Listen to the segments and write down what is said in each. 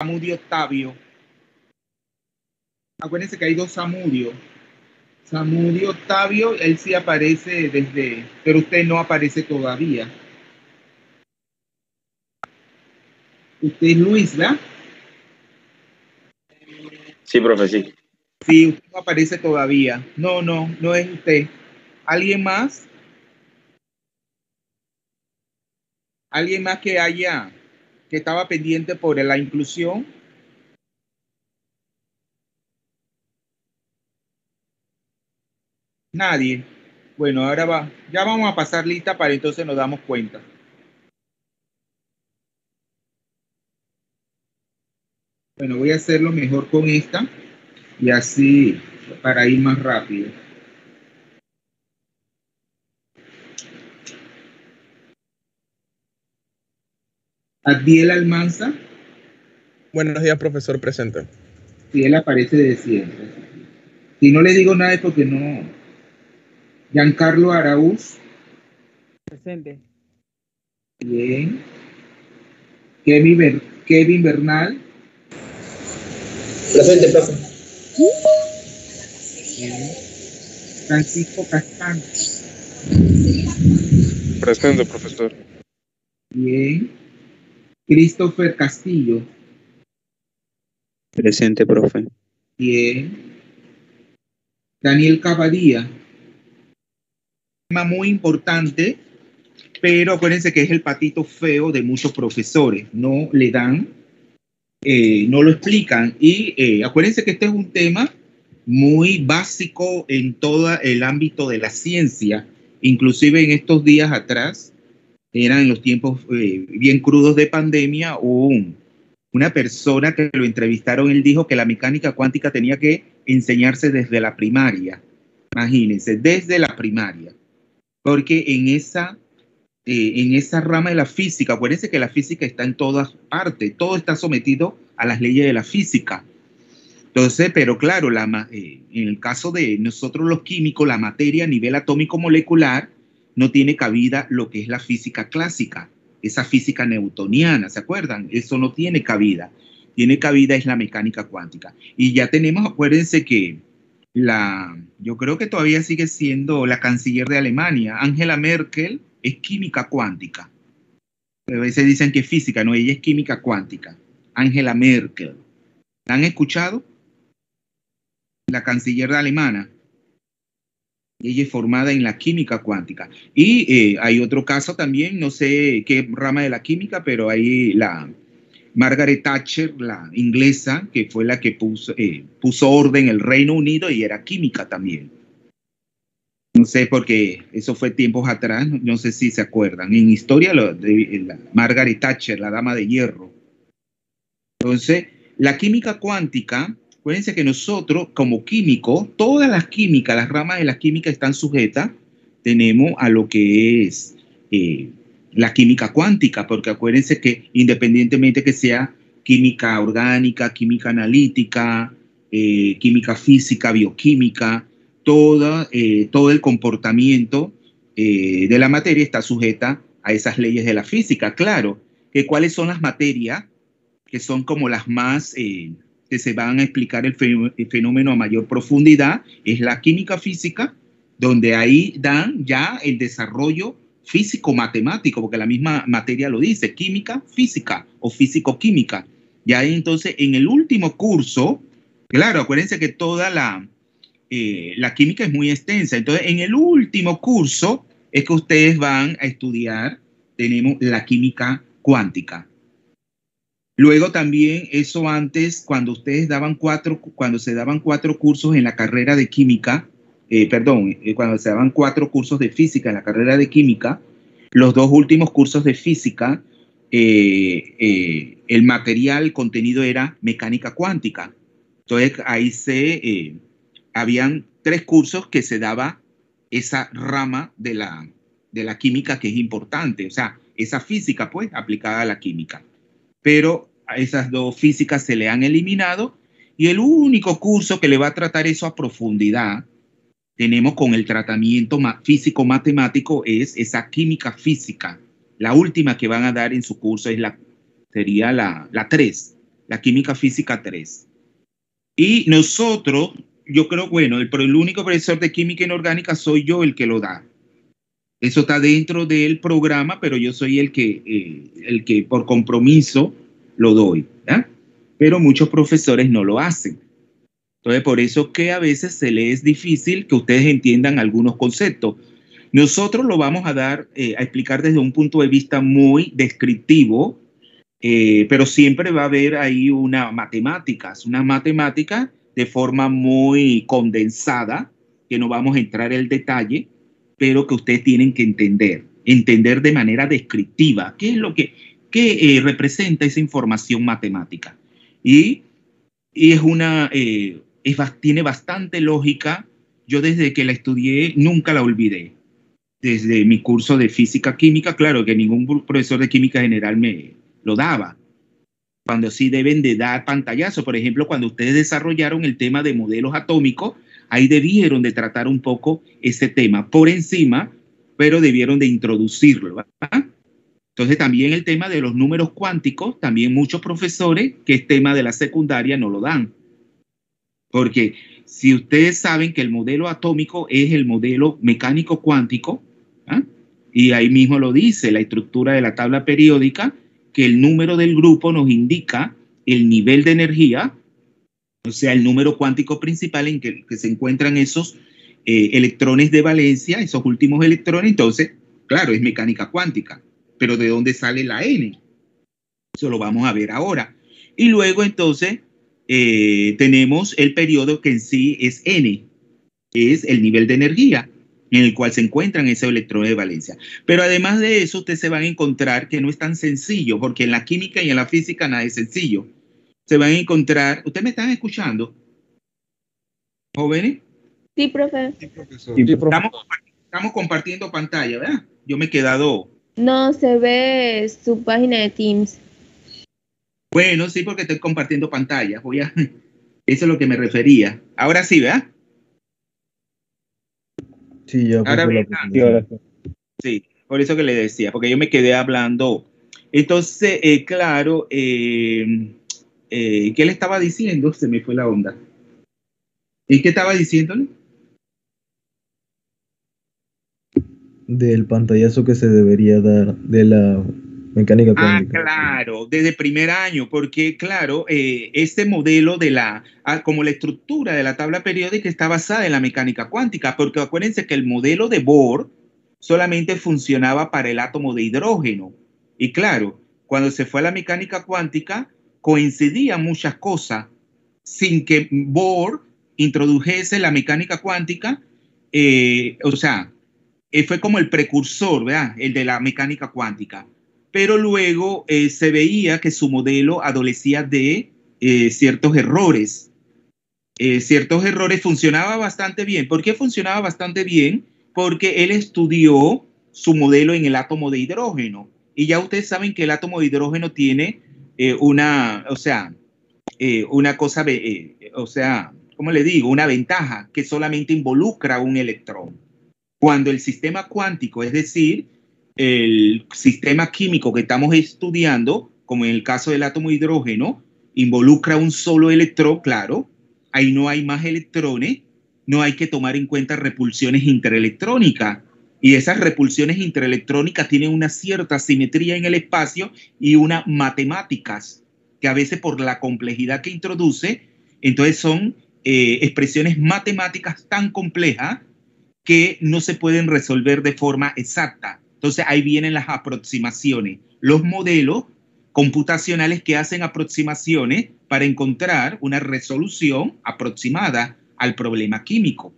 Samudio Octavio. Acuérdense que hay dos Samudio. Samudio Octavio, él sí aparece desde, pero usted no aparece todavía. Usted es Luis, ¿verdad? Sí, profe, sí. Sí, usted no aparece todavía. No, no es usted. ¿Alguien más? ¿Alguien más que haya, que estaba pendiente por la inclusión? Nadie. Bueno, ahora va. Ya vamos a pasar lista para entonces nos damos cuenta. Bueno, voy a hacerlo mejor con esta y así para ir más rápido. Adiel Almanza. Buenos días, profesor presente. Si él aparece de siempre. Si no le digo nada es porque no. Giancarlo Araúz. Presente. Bien. Kevin Bernal. Presente, profe. Bien. Francisco Castán. Presente, profesor. Bien. Christopher Castillo. Presente, profe. Bien. Daniel Cavadía. Tema muy importante, pero acuérdense que es el patito feo de muchos profesores. No le dan, no lo explican. Y acuérdense que este es un tema muy básico en todo el ámbito de la ciencia. Inclusive en estos días atrás, eran en los tiempos bien crudos de pandemia, una persona que lo entrevistaron, él dijo que la mecánica cuántica tenía que enseñarse desde la primaria. Imagínense, desde la primaria. Porque en esa rama de la física, acuérdense que la física está en todas partes, todo está sometido a las leyes de la física. Entonces, pero claro, en el caso de nosotros los químicos, la materia a nivel atómico molecular no tiene cabida lo que es la física clásica, esa física newtoniana, ¿se acuerdan? Eso no tiene cabida. Tiene cabida es la mecánica cuántica. Y ya tenemos, acuérdense que yo creo que todavía sigue siendo la canciller de Alemania, Angela Merkel, es química cuántica. A veces dicen que es física, no, ella es química cuántica. Angela Merkel. ¿La han escuchado? La canciller alemana. Ella es formada en la química cuántica. Y hay otro caso también, no sé qué rama de la química, pero ahí la Margaret Thatcher, la inglesa, que fue la que puso orden en el Reino Unido y era química también. No sé, porque eso fue tiempos atrás, no sé si se acuerdan. En historia, la Margaret Thatcher, la dama de hierro. Entonces, la química cuántica, acuérdense que nosotros, como químicos, todas las químicas, las ramas de la química están sujetas, tenemos a lo que es la química cuántica, porque acuérdense que independientemente que sea química orgánica, química analítica, química física, bioquímica, todo el comportamiento de la materia está sujeta a esas leyes de la física. Claro, que cuáles son las materias que son como las más que se van a explicar el fenómeno a mayor profundidad, es la química física, donde ahí dan ya el desarrollo físico-matemático, porque la misma materia lo dice, química física o físico-química. Ya entonces en el último curso, claro, acuérdense que toda la química es muy extensa, entonces en el último curso es que ustedes van a estudiar, tenemos la química cuántica. Luego también eso antes, cuando se daban cuatro cursos en la carrera de química, cuando se daban 4 cursos de física en la carrera de química, los 2 últimos cursos de física, el material, el contenido era mecánica cuántica. Entonces ahí habían 3 cursos que se daba esa rama de la química que es importante, o sea, esa física pues aplicada a la química. Pero a esas 2 físicas se le han eliminado y el único curso que le va a tratar eso a profundidad tenemos con el tratamiento físico-matemático es esa química física. La última que van a dar en su curso sería la 3. la química física 3. Y nosotros, yo creo, bueno, el único profesor de química inorgánica soy yo el que lo da. Eso está dentro del programa, pero yo soy el que por compromiso lo doy, ¿verdad? Pero muchos profesores no lo hacen. Entonces, por eso que a veces se les es difícil que ustedes entiendan algunos conceptos. Nosotros lo vamos a dar, a explicar desde un punto de vista muy descriptivo, pero siempre va a haber ahí una matemática de forma muy condensada, que no vamos a entrar en el detalle, pero que ustedes tienen que entender de manera descriptiva qué es lo que representa esa información matemática. Y es tiene bastante lógica. Yo desde que la estudié nunca la olvidé. Desde mi curso de física química, claro que ningún profesor de química general me lo daba. Cuando sí deben de dar pantallazo, por ejemplo, cuando ustedes desarrollaron el tema de modelos atómicos, ahí debieron de tratar un poco ese tema por encima, pero debieron de introducirlo, ¿verdad? Entonces también el tema de los números cuánticos, también muchos profesores que es tema de la secundaria no lo dan. Porque si ustedes saben que el modelo atómico es el modelo mecánico cuántico, ¿ah? Y ahí mismo lo dice la estructura de la tabla periódica, que el número del grupo nos indica el nivel de energía, o sea, el número cuántico principal en que se encuentran esos electrones de valencia, esos últimos electrones. Entonces, claro, es mecánica cuántica, pero ¿de dónde sale la N? Eso lo vamos a ver ahora. Y luego entonces tenemos el periodo que en sí es N, que es el nivel de energía en el cual se encuentran esos electrones de valencia. Pero además de eso, ustedes se van a encontrar que no es tan sencillo, porque en la química y en la física nada es sencillo. Se van a encontrar, ¿ustedes me están escuchando, jóvenes? Sí, profe. Sí, profesor. Sí, profe. Estamos compartiendo pantalla, ¿verdad? Yo me he quedado... No, se ve su página de Teams. Bueno, sí, porque estoy compartiendo pantalla. Eso es lo que me refería. Ahora sí, ¿verdad? Sí, ya Ahora puso la bien, presentación. sí, por eso que le decía, porque yo me quedé hablando. Entonces, claro, ¿qué le estaba diciendo? Se me fue la onda. ¿Y qué estaba diciéndole? Del pantallazo que se debería dar de la mecánica cuántica. Claro, desde primer año, porque claro, este modelo como la estructura de la tabla periódica está basada en la mecánica cuántica, porque acuérdense que el modelo de Bohr solamente funcionaba para el átomo de hidrógeno. Y claro, cuando se fue a la mecánica cuántica, coincidían muchas cosas sin que Bohr introdujese la mecánica cuántica, o sea, fue como el precursor, ¿verdad? El de la mecánica cuántica. Pero luego se veía que su modelo adolecía de ciertos errores. Ciertos errores. Funcionaba bastante bien. ¿Por qué funcionaba bastante bien? Porque él estudió su modelo en el átomo de hidrógeno. Y ya ustedes saben que el átomo de hidrógeno tiene una cosa, o sea, ¿cómo le digo? Una ventaja que solamente involucra un electrón. Cuando el sistema cuántico, es decir, el sistema químico que estamos estudiando, como en el caso del átomo de hidrógeno, involucra un solo electrón, claro, ahí no hay más electrones, no hay que tomar en cuenta repulsiones interelectrónicas. Y esas repulsiones interelectrónicas tienen una cierta simetría en el espacio y unas matemáticas que a veces por la complejidad que introduce, entonces son expresiones matemáticas tan complejas que no se pueden resolver de forma exacta. Entonces ahí vienen las aproximaciones, los modelos computacionales que hacen aproximaciones para encontrar una resolución aproximada al problema químico.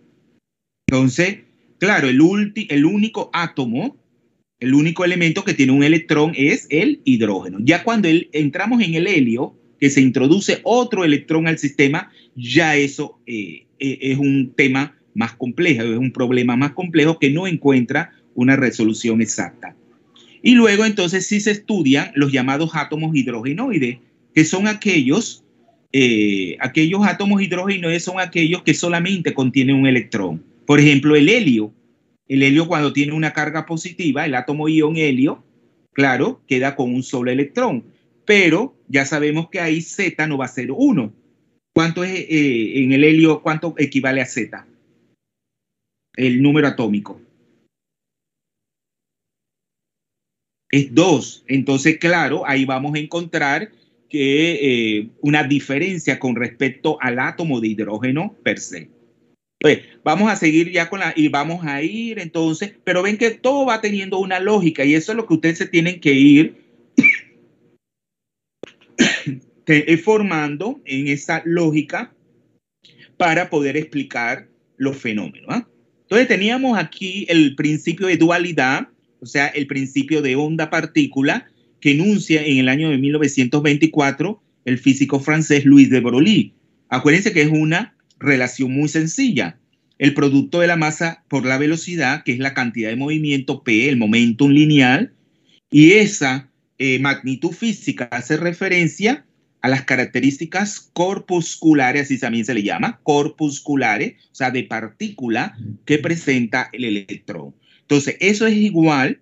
Entonces, claro, el único átomo, el único elemento que tiene un electrón es el hidrógeno. Ya cuando entramos en el helio, que se introduce otro electrón al sistema, ya eso es un tema más complejo, es un problema más complejo que no encuentra una resolución exacta. Y luego entonces sí se estudian los llamados átomos hidrogenoides, que son aquellos átomos hidrogenoides son aquellos que solamente contienen un electrón. Por ejemplo, el helio cuando tiene una carga positiva, el átomo ion helio, claro, queda con un solo electrón. pero ya sabemos que ahí Z no va a ser 1. ¿Cuánto es en el helio? ¿Cuánto equivale a Z? El número atómico. Es 2. Entonces, claro, ahí vamos a encontrar que una diferencia con respecto al átomo de hidrógeno per se. Pues vamos a seguir ya con y vamos a ir entonces, pero ven que todo va teniendo una lógica y eso es lo que ustedes se tienen que ir formando en esa lógica para poder explicar los fenómenos, ¿eh? Entonces teníamos aquí el principio de dualidad, o sea, el principio de onda-partícula que enuncia en el año de 1924 el físico francés Louis de Broglie. Acuérdense que es una relación muy sencilla. El producto de la masa por la velocidad, que es la cantidad de movimiento P, el momentum lineal, y esa magnitud física hace referencia a las características corpusculares, así también se le llama, corpusculares, o sea, de partícula que presenta el electrón. Entonces, eso es igual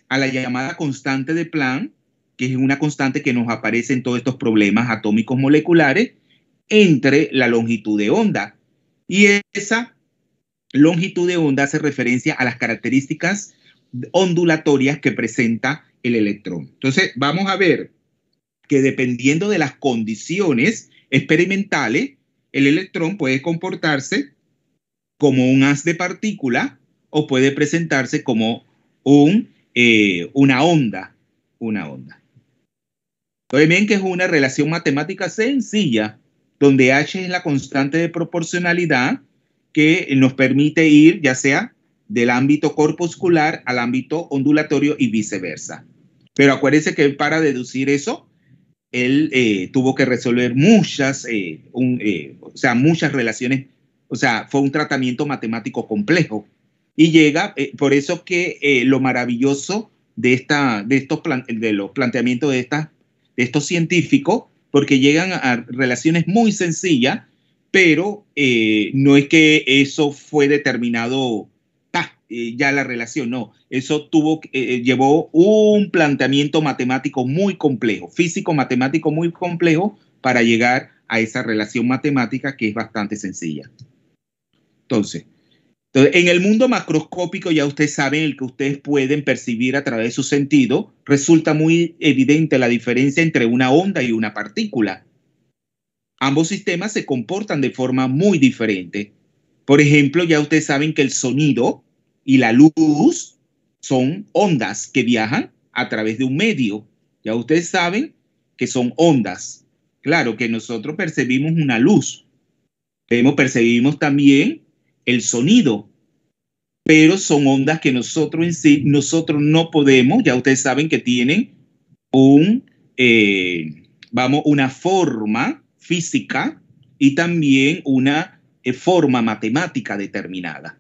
a la llamada constante de Planck, que es una constante que nos aparece en todos estos problemas atómicos moleculares, entre la longitud de onda. Y esa longitud de onda hace referencia a las características ondulatorias que presenta el electrón. Entonces, vamos a ver que dependiendo de las condiciones experimentales, el electrón puede comportarse como un haz de partícula o puede presentarse como una onda. Entonces ven que es una relación matemática sencilla, donde H es la constante de proporcionalidad que nos permite ir ya sea del ámbito corpuscular al ámbito ondulatorio y viceversa. Pero acuérdense que para deducir eso, él tuvo que resolver muchas relaciones, o sea, fue un tratamiento matemático complejo. Y llega, por eso que lo maravilloso de los planteamientos de estos científicos, porque llegan a relaciones muy sencillas, pero no es que eso fue determinado ya la relación, no. Eso llevó un planteamiento matemático muy complejo, físico-matemático muy complejo para llegar a esa relación matemática que es bastante sencilla. Entonces, en el mundo macroscópico ya ustedes saben el que ustedes pueden percibir a través de su sentido, resulta muy evidente la diferencia entre una onda y una partícula. Ambos sistemas se comportan de forma muy diferente. Por ejemplo, ya ustedes saben que el sonido y la luz son ondas que viajan a través de un medio. Ya ustedes saben que son ondas. Claro que nosotros percibimos una luz, percibimos también el sonido, pero son ondas que nosotros en sí, nosotros no podemos, ya ustedes saben que tienen una forma física y también una forma matemática determinada.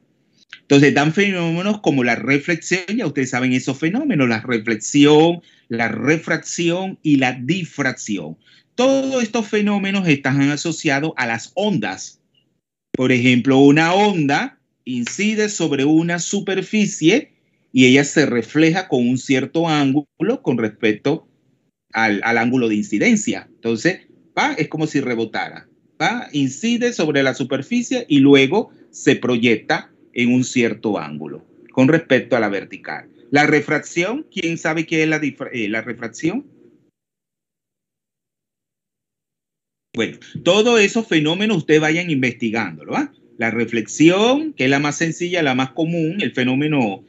Entonces dan fenómenos como la reflexión, ya ustedes saben esos fenómenos, la reflexión, la refracción y la difracción. Todos estos fenómenos están asociados a las ondas. Por ejemplo, una onda incide sobre una superficie y ella se refleja con un cierto ángulo con respecto al ángulo de incidencia. Entonces, es como si rebotara. Incide sobre la superficie y luego se proyecta en un cierto ángulo con respecto a la vertical. La refracción, ¿quién sabe qué es la refracción? Bueno, todos esos fenómenos ustedes vayan investigándolo. La reflexión, que es la más sencilla, la más común, el fenómeno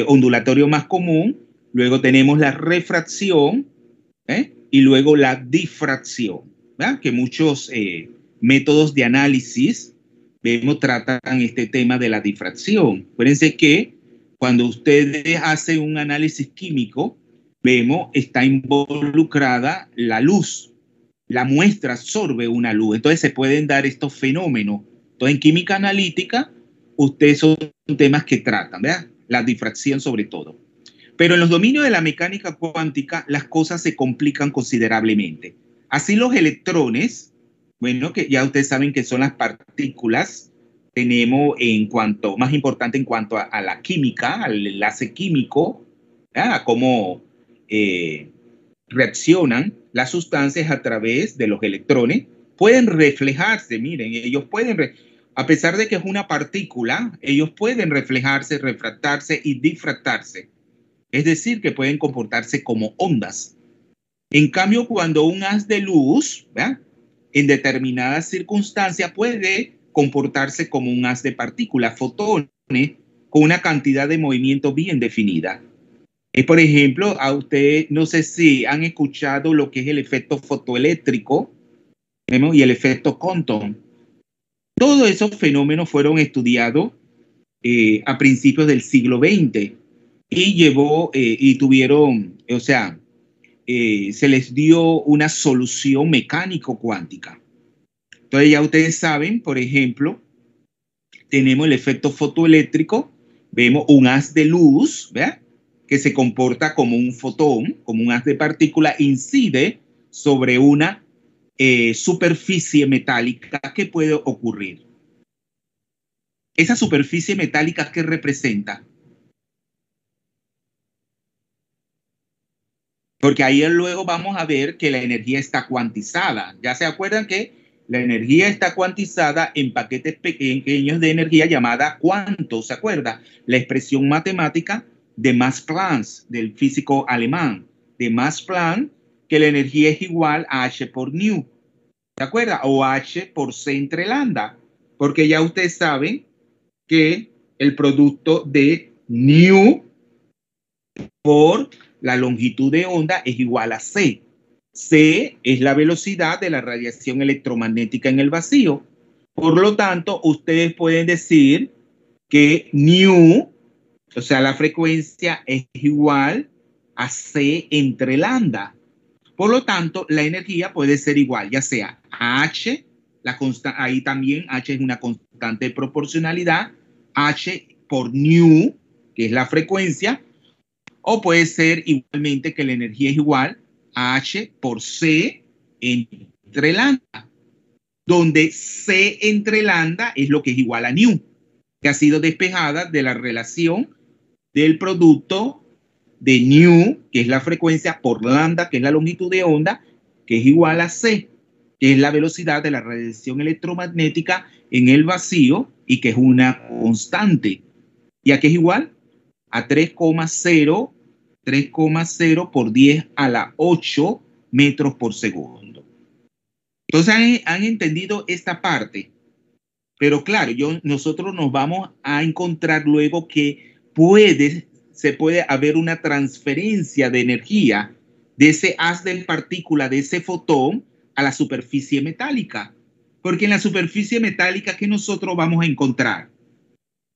ondulatorio más común. Luego tenemos la refracción y luego la difracción, ¿verdad? Que muchos métodos de análisis tratan este tema de la difracción. Acuérdense que cuando ustedes hacen un análisis químico, está involucrada la luz. La muestra absorbe una luz. Entonces se pueden dar estos fenómenos. Entonces en química analítica, ustedes son temas que tratan, ¿verdad? La difracción sobre todo. Pero en los dominios de la mecánica cuántica, las cosas se complican considerablemente. Así los electrones, que ya ustedes saben que son las partículas, tenemos más importante en cuanto a la química, al enlace químico, a cómo reaccionan las sustancias a través de los electrones pueden reflejarse. Miren, ellos pueden, a pesar de que es una partícula, ellos pueden reflejarse, refractarse y difractarse. Es decir, que pueden comportarse como ondas. En cambio, cuando un haz de luz, ¿verdad?, en determinadas circunstancias puede comportarse como un haz de partículas, fotones, con una cantidad de movimiento bien definida. Por ejemplo, a ustedes, no sé si han escuchado lo que es el efecto fotoeléctrico, ¿vemos?, y el efecto Compton. Todos esos fenómenos fueron estudiados a principios del siglo XX y tuvieron, o sea, se les dio una solución mecánico-cuántica. Entonces ya ustedes saben, por ejemplo, tenemos el efecto fotoeléctrico, vemos un haz de luz, ¿verdad?, que se comporta como un fotón, como un haz de partícula, incide sobre una superficie metálica. ¿Qué puede ocurrir? Esa superficie metálica, ¿qué representa? Porque ahí luego vamos a ver que la energía está cuantizada. Ya se acuerdan que la energía está cuantizada en paquetes pequeños de energía llamada cuanto. ¿Se acuerda? La expresión matemática de Max Planck, del físico alemán, de Max Planck, que la energía es igual a H por nu. ¿Se acuerda? O H por C entre lambda. Porque ya ustedes saben que el producto de nu por la longitud de onda es igual a C. C es la velocidad de la radiación electromagnética en el vacío. Por lo tanto, ustedes pueden decir que nu, o sea, la frecuencia es igual a C entre lambda. Por lo tanto, la energía puede ser igual, ya sea a H, ahí también H es una constante de proporcionalidad, H por nu, que es la frecuencia, o puede ser igualmente que la energía es igual a H por C entre lambda, donde C entre lambda es lo que es igual a nu, que ha sido despejada de la relación del producto de nu, que es la frecuencia, por lambda, que es la longitud de onda, que es igual a C, que es la velocidad de la radiación electromagnética en el vacío y que es una constante. ¿Y a qué es igual? A 3,0 por 10 a la 8 metros por segundo. Entonces han entendido esta parte. Pero claro, nosotros nos vamos a encontrar luego que se puede haber una transferencia de energía de ese haz de partícula, de ese fotón, a la superficie metálica. Porque en la superficie metálica, ¿qué nosotros vamos a encontrar?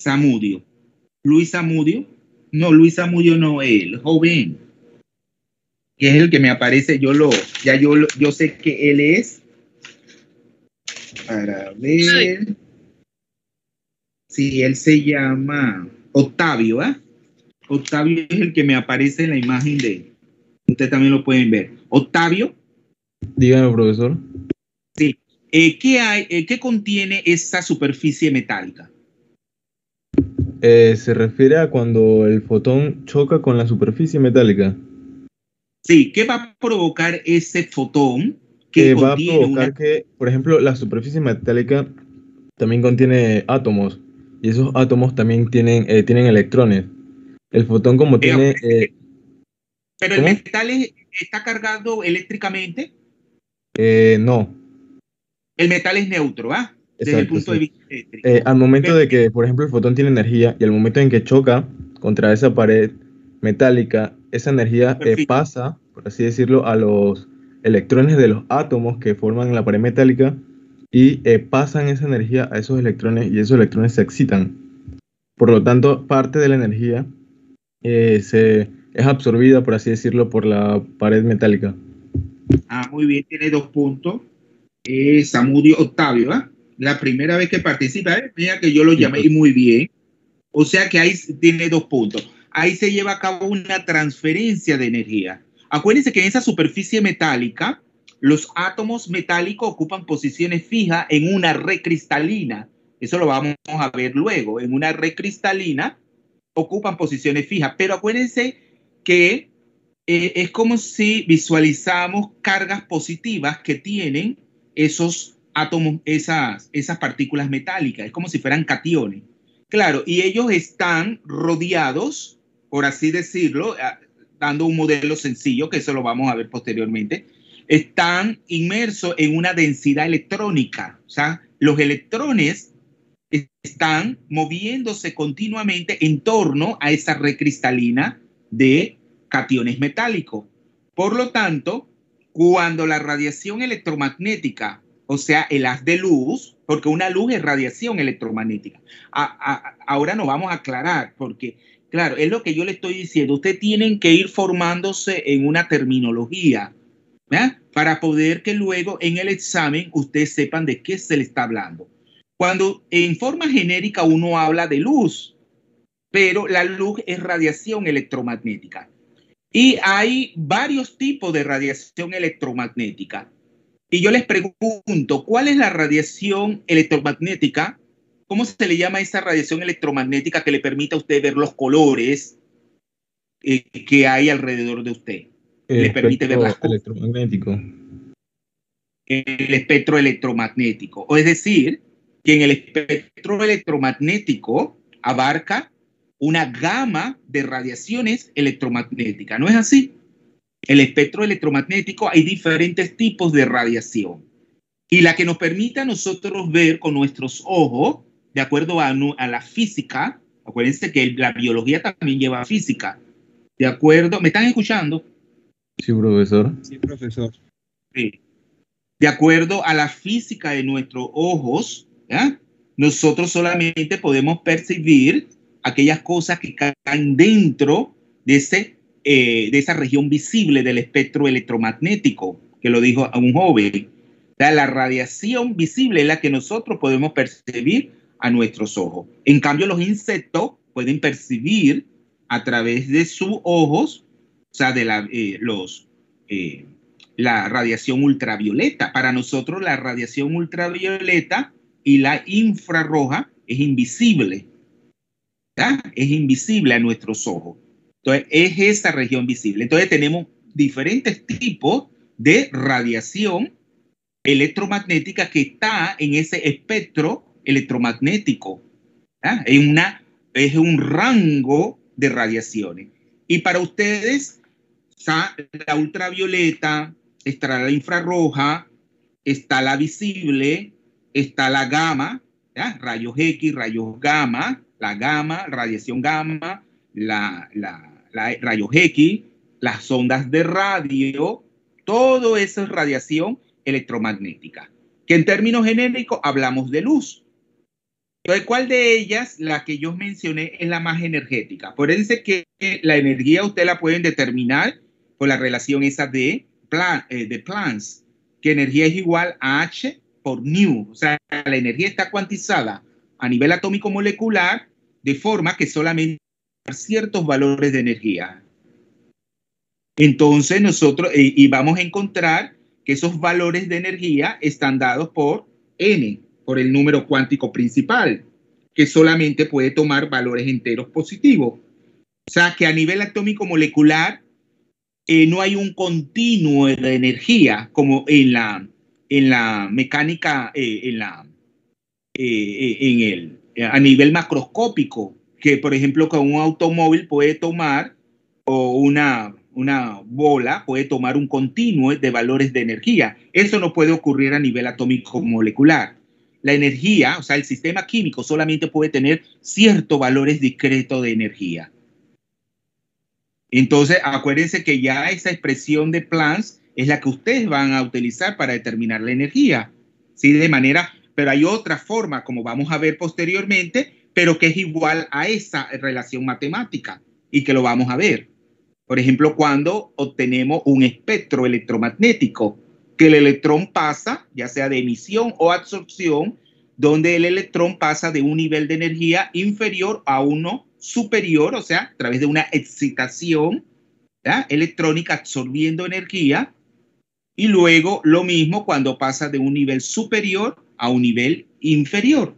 Zamudio. Luis Zamudio. No, Luis Zamudio no, el joven, que es el que me aparece, yo sé que él es, para ver, sí, él se llama Octavio, ¿eh? Octavio es el que me aparece en la imagen de, ustedes también lo pueden ver. Octavio. Dígame, profesor. Sí. ¿Qué contiene esa superficie metálica? Se refiere a cuando el fotón choca con la superficie metálica. Sí, ¿qué va a provocar ese fotón que va a provocar que, por ejemplo, la superficie metálica también contiene átomos y esos átomos también tienen electrones. El fotón como tiene... ¿Pero ¿cómo? el metal está cargado eléctricamente? No. El metal es neutro, ¿ah? Desde el punto de vista eléctrico. Al momento de que, por ejemplo, el fotón tiene energía y al momento en que choca contra esa pared metálica, esa energía pasa, por así decirlo, a los electrones de los átomos que forman la pared metálica y pasan esa energía a esos electrones y esos electrones se excitan. Por lo tanto, parte de la energía es absorbida, por así decirlo, por la pared metálica. Ah, muy bien, tiene 2 puntos. Zamudio Octavio, ¿ah? La primera vez que participa, mira que yo lo llamé y muy bien. O sea que ahí tiene 2 puntos. Ahí se lleva a cabo una transferencia de energía. Acuérdense que en esa superficie metálica, los átomos metálicos ocupan posiciones fijas en una red cristalina. Eso lo vamos a ver luego. En una red cristalina ocupan posiciones fijas. Pero acuérdense que Es como si visualizamos cargas positivas que tienen esos átomos, esas partículas metálicas. Es como si fueran cationes. Claro, y ellos están rodeados, por así decirlo, dando un modelo sencillo, que eso lo vamos a ver posteriormente, están inmersos en una densidad electrónica. O sea, los electrones están moviéndose continuamente en torno a esa red cristalina de cationes metálicos. Por lo tanto, cuando la radiación electromagnética, o sea, el haz de luz, porque una luz es radiación electromagnética. Ahora nos vamos a aclarar, porque, claro, es lo que yo le estoy diciendo. Ustedes tienen que ir formándose en una terminología, ¿eh? Para poder que luego en el examen ustedes sepan de qué se le está hablando. Cuando en forma genérica uno habla de luz, pero la luz es radiación electromagnética. Y hay varios tipos de radiación electromagnética. Y yo les pregunto, ¿cuál es la radiación electromagnética? ¿Cómo se le llama esa radiación electromagnética que le permite a usted ver los colores que hay alrededor de usted? Le permite ver las cosas. Electromagnético. El espectro electromagnético. O es decir, que en el espectro electromagnético abarca una gama de radiaciones electromagnéticas. ¿No es así? El espectro electromagnético hay diferentes tipos de radiación. Y la que nos permite a nosotros ver con nuestros ojos, de acuerdo a la física, acuérdense que la biología también lleva física. ¿De acuerdo? ¿Me están escuchando? Sí, profesor. Sí, profesor. Sí. De acuerdo a la física de nuestros ojos, ¿ya? Nosotros solamente podemos percibir aquellas cosas que caen dentro de esa región visible del espectro electromagnético, que lo dijo a un joven. O sea, la radiación visible es la que nosotros podemos percibir a nuestros ojos. En cambio, los insectos pueden percibir a través de sus ojos, o sea, de la radiación ultravioleta. Para nosotros la radiación ultravioleta y la infrarroja es invisible. ¿Ya? Es invisible a nuestros ojos. Entonces, es esa región visible. Entonces, tenemos diferentes tipos de radiación electromagnética que está en ese espectro electromagnético. ¿Ya? Es un rango de radiaciones. Y para ustedes, está la ultravioleta, está la infrarroja, está la visible, está la gamma, ¿ya? Rayos X, rayos gamma, la gamma, radiación gamma, rayos X, las ondas de radio, todo eso es radiación electromagnética, que en términos genéricos hablamos de luz. Entonces, ¿cuál de ellas, la que yo mencioné, es la más energética? Acuérdense que la energía usted la pueden determinar por la relación esa de Planck, que energía es igual a H por nu. O sea, la energía está cuantizada a nivel atómico molecular de forma que solamente ciertos valores de energía. Entonces nosotros, y vamos a encontrar que esos valores de energía están dados por N, por el número cuántico principal, que solamente puede tomar valores enteros positivos. O sea, que a nivel atómico molecular no hay un continuo de energía como en la mecánica, a nivel macroscópico, que por ejemplo con un automóvil puede tomar, o una bola puede tomar un continuo de valores de energía. Eso no puede ocurrir a nivel atómico molecular. La energía, o sea, el sistema químico solamente puede tener ciertos valores discretos de energía. Entonces, acuérdense que ya esa expresión de Planck es la que ustedes van a utilizar para determinar la energía. ¿Sí? De manera, pero hay otra forma, como vamos a ver posteriormente, pero que es igual a esa relación matemática y que lo vamos a ver. Por ejemplo, cuando obtenemos un espectro electromagnético, que el electrón pasa, ya sea de emisión o absorción, donde el electrón pasa de un nivel de energía inferior a uno superior, o sea, a través de una excitación, ¿ya?, electrónica absorbiendo energía, y luego lo mismo cuando pasa de un nivel superior a un nivel inferior.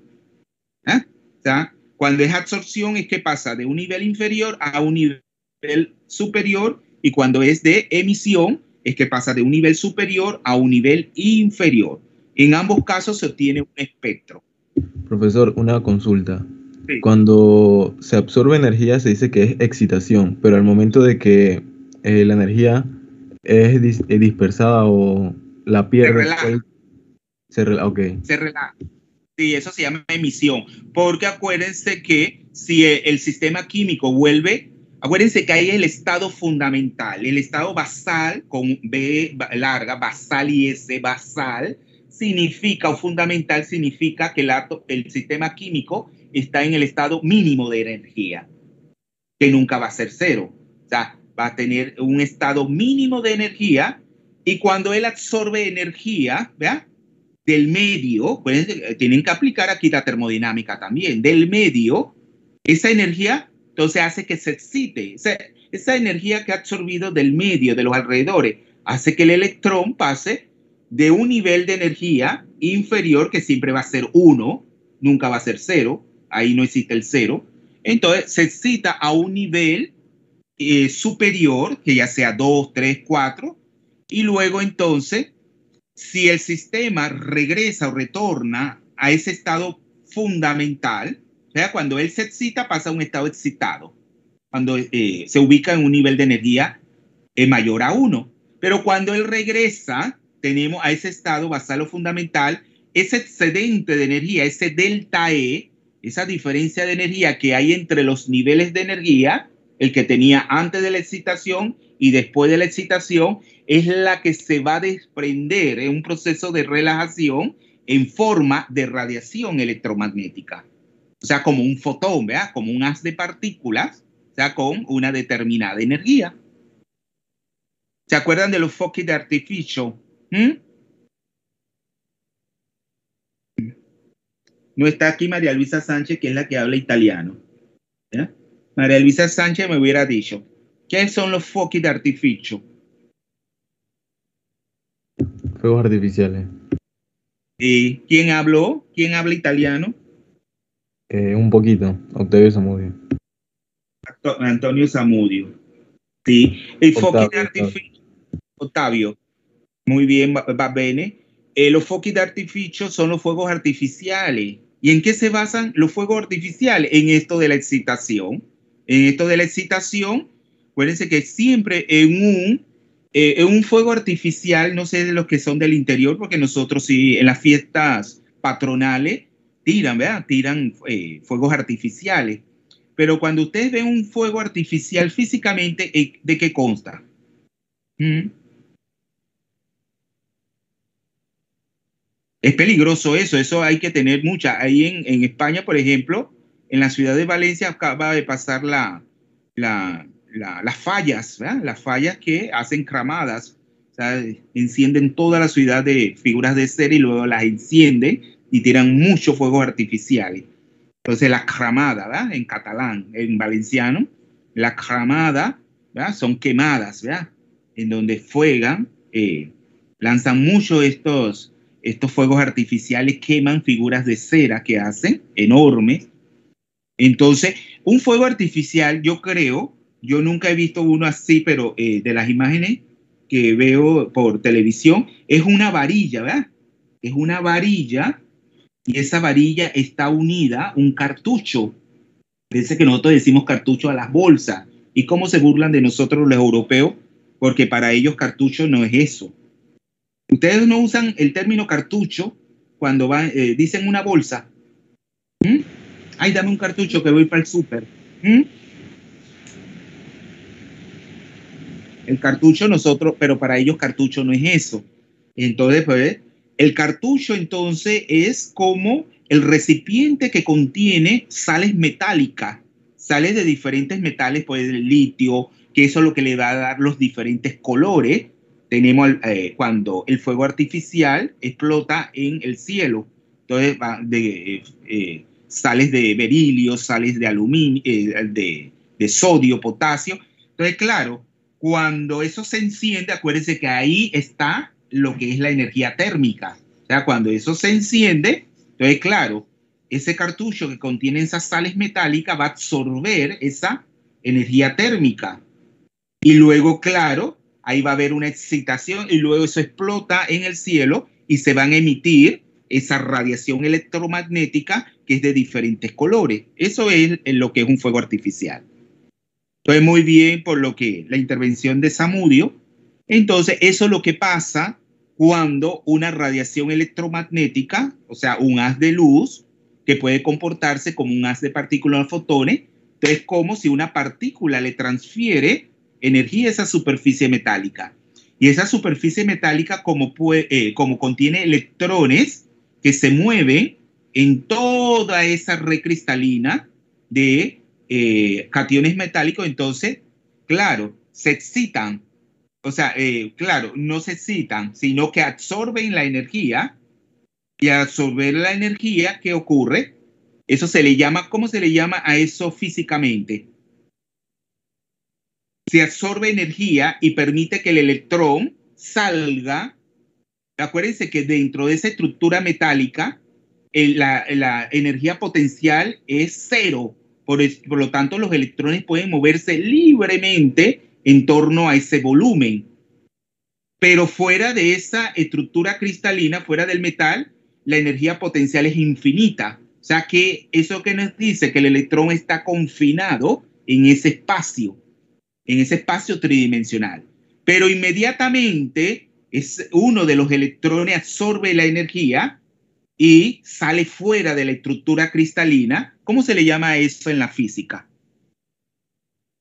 ¿Ya? O sea, cuando es absorción es que pasa de un nivel inferior a un nivel superior Y cuando es de emisión, es que pasa de un nivel superior a un nivel inferior. En ambos casos se obtiene un espectro. Profesor, una consulta. Sí. Cuando se absorbe energía se dice que es excitación, pero al momento de que la energía es dispersada o la pierde, relaja. ok. Se relaja. Sí, eso se llama emisión, porque acuérdense que si el sistema químico vuelve, acuérdense que hay el estado fundamental, el estado basal con B larga, basal y S, basal, significa, o fundamental significa que el sistema químico está en el estado mínimo de energía, que nunca va a ser cero. O sea, va a tener un estado mínimo de energía y cuando él absorbe energía, ¿verdad?, del medio, pues, tienen que aplicar aquí la termodinámica también, del medio, esa energía entonces hace que se excite. Esa energía que ha absorbido del medio, de los alrededores, hace que el electrón pase de un nivel de energía inferior, que siempre va a ser 1, nunca va a ser 0, ahí no existe el 0. Entonces se excita a un nivel superior, que ya sea 2, 3, 4, y luego entonces, si el sistema regresa o retorna a ese estado fundamental, o sea, cuando él se excita pasa a un estado excitado, cuando se ubica en un nivel de energía mayor a 1. Pero cuando él regresa, tenemos a ese estado basal o fundamental, ese excedente de energía, ese delta E, esa diferencia de energía que hay entre los niveles de energía, el que tenía antes de la excitación y después de la excitación, es la que se va a desprender en un proceso de relajación en forma de radiación electromagnética. O sea, como un fotón, ¿verdad? Como un haz de partículas, o sea, con una determinada energía. ¿Se acuerdan de los fuegos de artificio? No está aquí María Luisa Sánchez, que es la que habla italiano. ¿Ya? María Luisa Sánchez me hubiera dicho, ¿qué son los fuegos de artificio? Fuegos artificiales. ¿Quién habló? ¿Quién habla italiano? Un poquito, Octavio Zamudio. Antonio Zamudio. Sí, el fuochi de artificio. Octavio, muy bien, va bene. Los fuegos de artificio son los fuegos artificiales. ¿Y en qué se basan los fuegos artificiales? En esto de la excitación. En esto de la excitación, acuérdense que siempre en un fuego artificial, no sé de los que son del interior, porque nosotros sí, en las fiestas patronales, tiran, ¿verdad? Tiran fuegos artificiales. Pero cuando ustedes ven un fuego artificial físicamente, ¿de qué consta? Es peligroso eso hay que tener mucha. Ahí en España, por ejemplo, en la ciudad de Valencia acaba de pasar las fallas, ¿verdad? Las fallas que hacen cremadas, o sea, encienden toda la ciudad de figuras de cera y luego las encienden y tiran muchos fuegos artificiales. Entonces, la cremada, ¿verdad? En catalán, en valenciano, la cremada, ¿verdad? Son quemadas, ¿verdad? En donde fuegan, lanzan mucho estos fuegos artificiales, queman figuras de cera que hacen, enormes. Entonces, un fuego artificial, yo creo, yo nunca he visto uno así, pero de las imágenes que veo por televisión, es una varilla, ¿verdad? Es una varilla y esa varilla está unida a un cartucho. Dice que nosotros decimos cartucho a las bolsas. ¿Y cómo se burlan de nosotros los europeos? Porque para ellos cartucho no es eso. Ustedes no usan el término cartucho cuando dicen una bolsa. Ay, dame un cartucho que voy para el súper. El cartucho nosotros, pero para ellos cartucho no es eso. Entonces, pues, el cartucho entonces es como el recipiente que contiene sales metálicas, sales de diferentes metales, pues el litio, que eso es lo que le va a dar los diferentes colores. Tenemos cuando el fuego artificial explota en el cielo, entonces va sales de berilio, sales de aluminio, de sodio, potasio. Entonces, claro, cuando eso se enciende, acuérdense que ahí está lo que es la energía térmica. O sea, cuando eso se enciende, entonces, claro, ese cartucho que contiene esas sales metálicas va a absorber esa energía térmica. Y luego, claro, ahí va a haber una excitación y luego eso explota en el cielo y se van a emitir esa radiación electromagnética que es de diferentes colores. Eso es lo que es un fuego artificial. Entonces, muy bien por lo que la intervención de Zamudio. Entonces, eso es lo que pasa cuando una radiación electromagnética, o sea, un haz de luz, que puede comportarse como un haz de partículas o fotones, entonces es como si una partícula le transfiere energía a esa superficie metálica. Y esa superficie metálica, como contiene electrones que se mueven en toda esa red cristalina de cationes metálicos, entonces, claro, se excitan. O sea, claro, no se excitan, sino que absorben la energía y al absorber la energía, ¿qué ocurre? Eso se le llama, ¿cómo se le llama a eso físicamente? Se absorbe energía y permite que el electrón salga. Acuérdense que dentro de esa estructura metálica, la energía potencial es cero. Por lo tanto, los electrones pueden moverse libremente en torno a ese volumen. Pero fuera de esa estructura cristalina, fuera del metal, la energía potencial es infinita. O sea que eso que nos dice que el electrón está confinado en ese espacio tridimensional. Pero inmediatamente uno de los electrones absorbe la energía y sale fuera de la estructura cristalina. ¿Cómo se le llama eso en la física?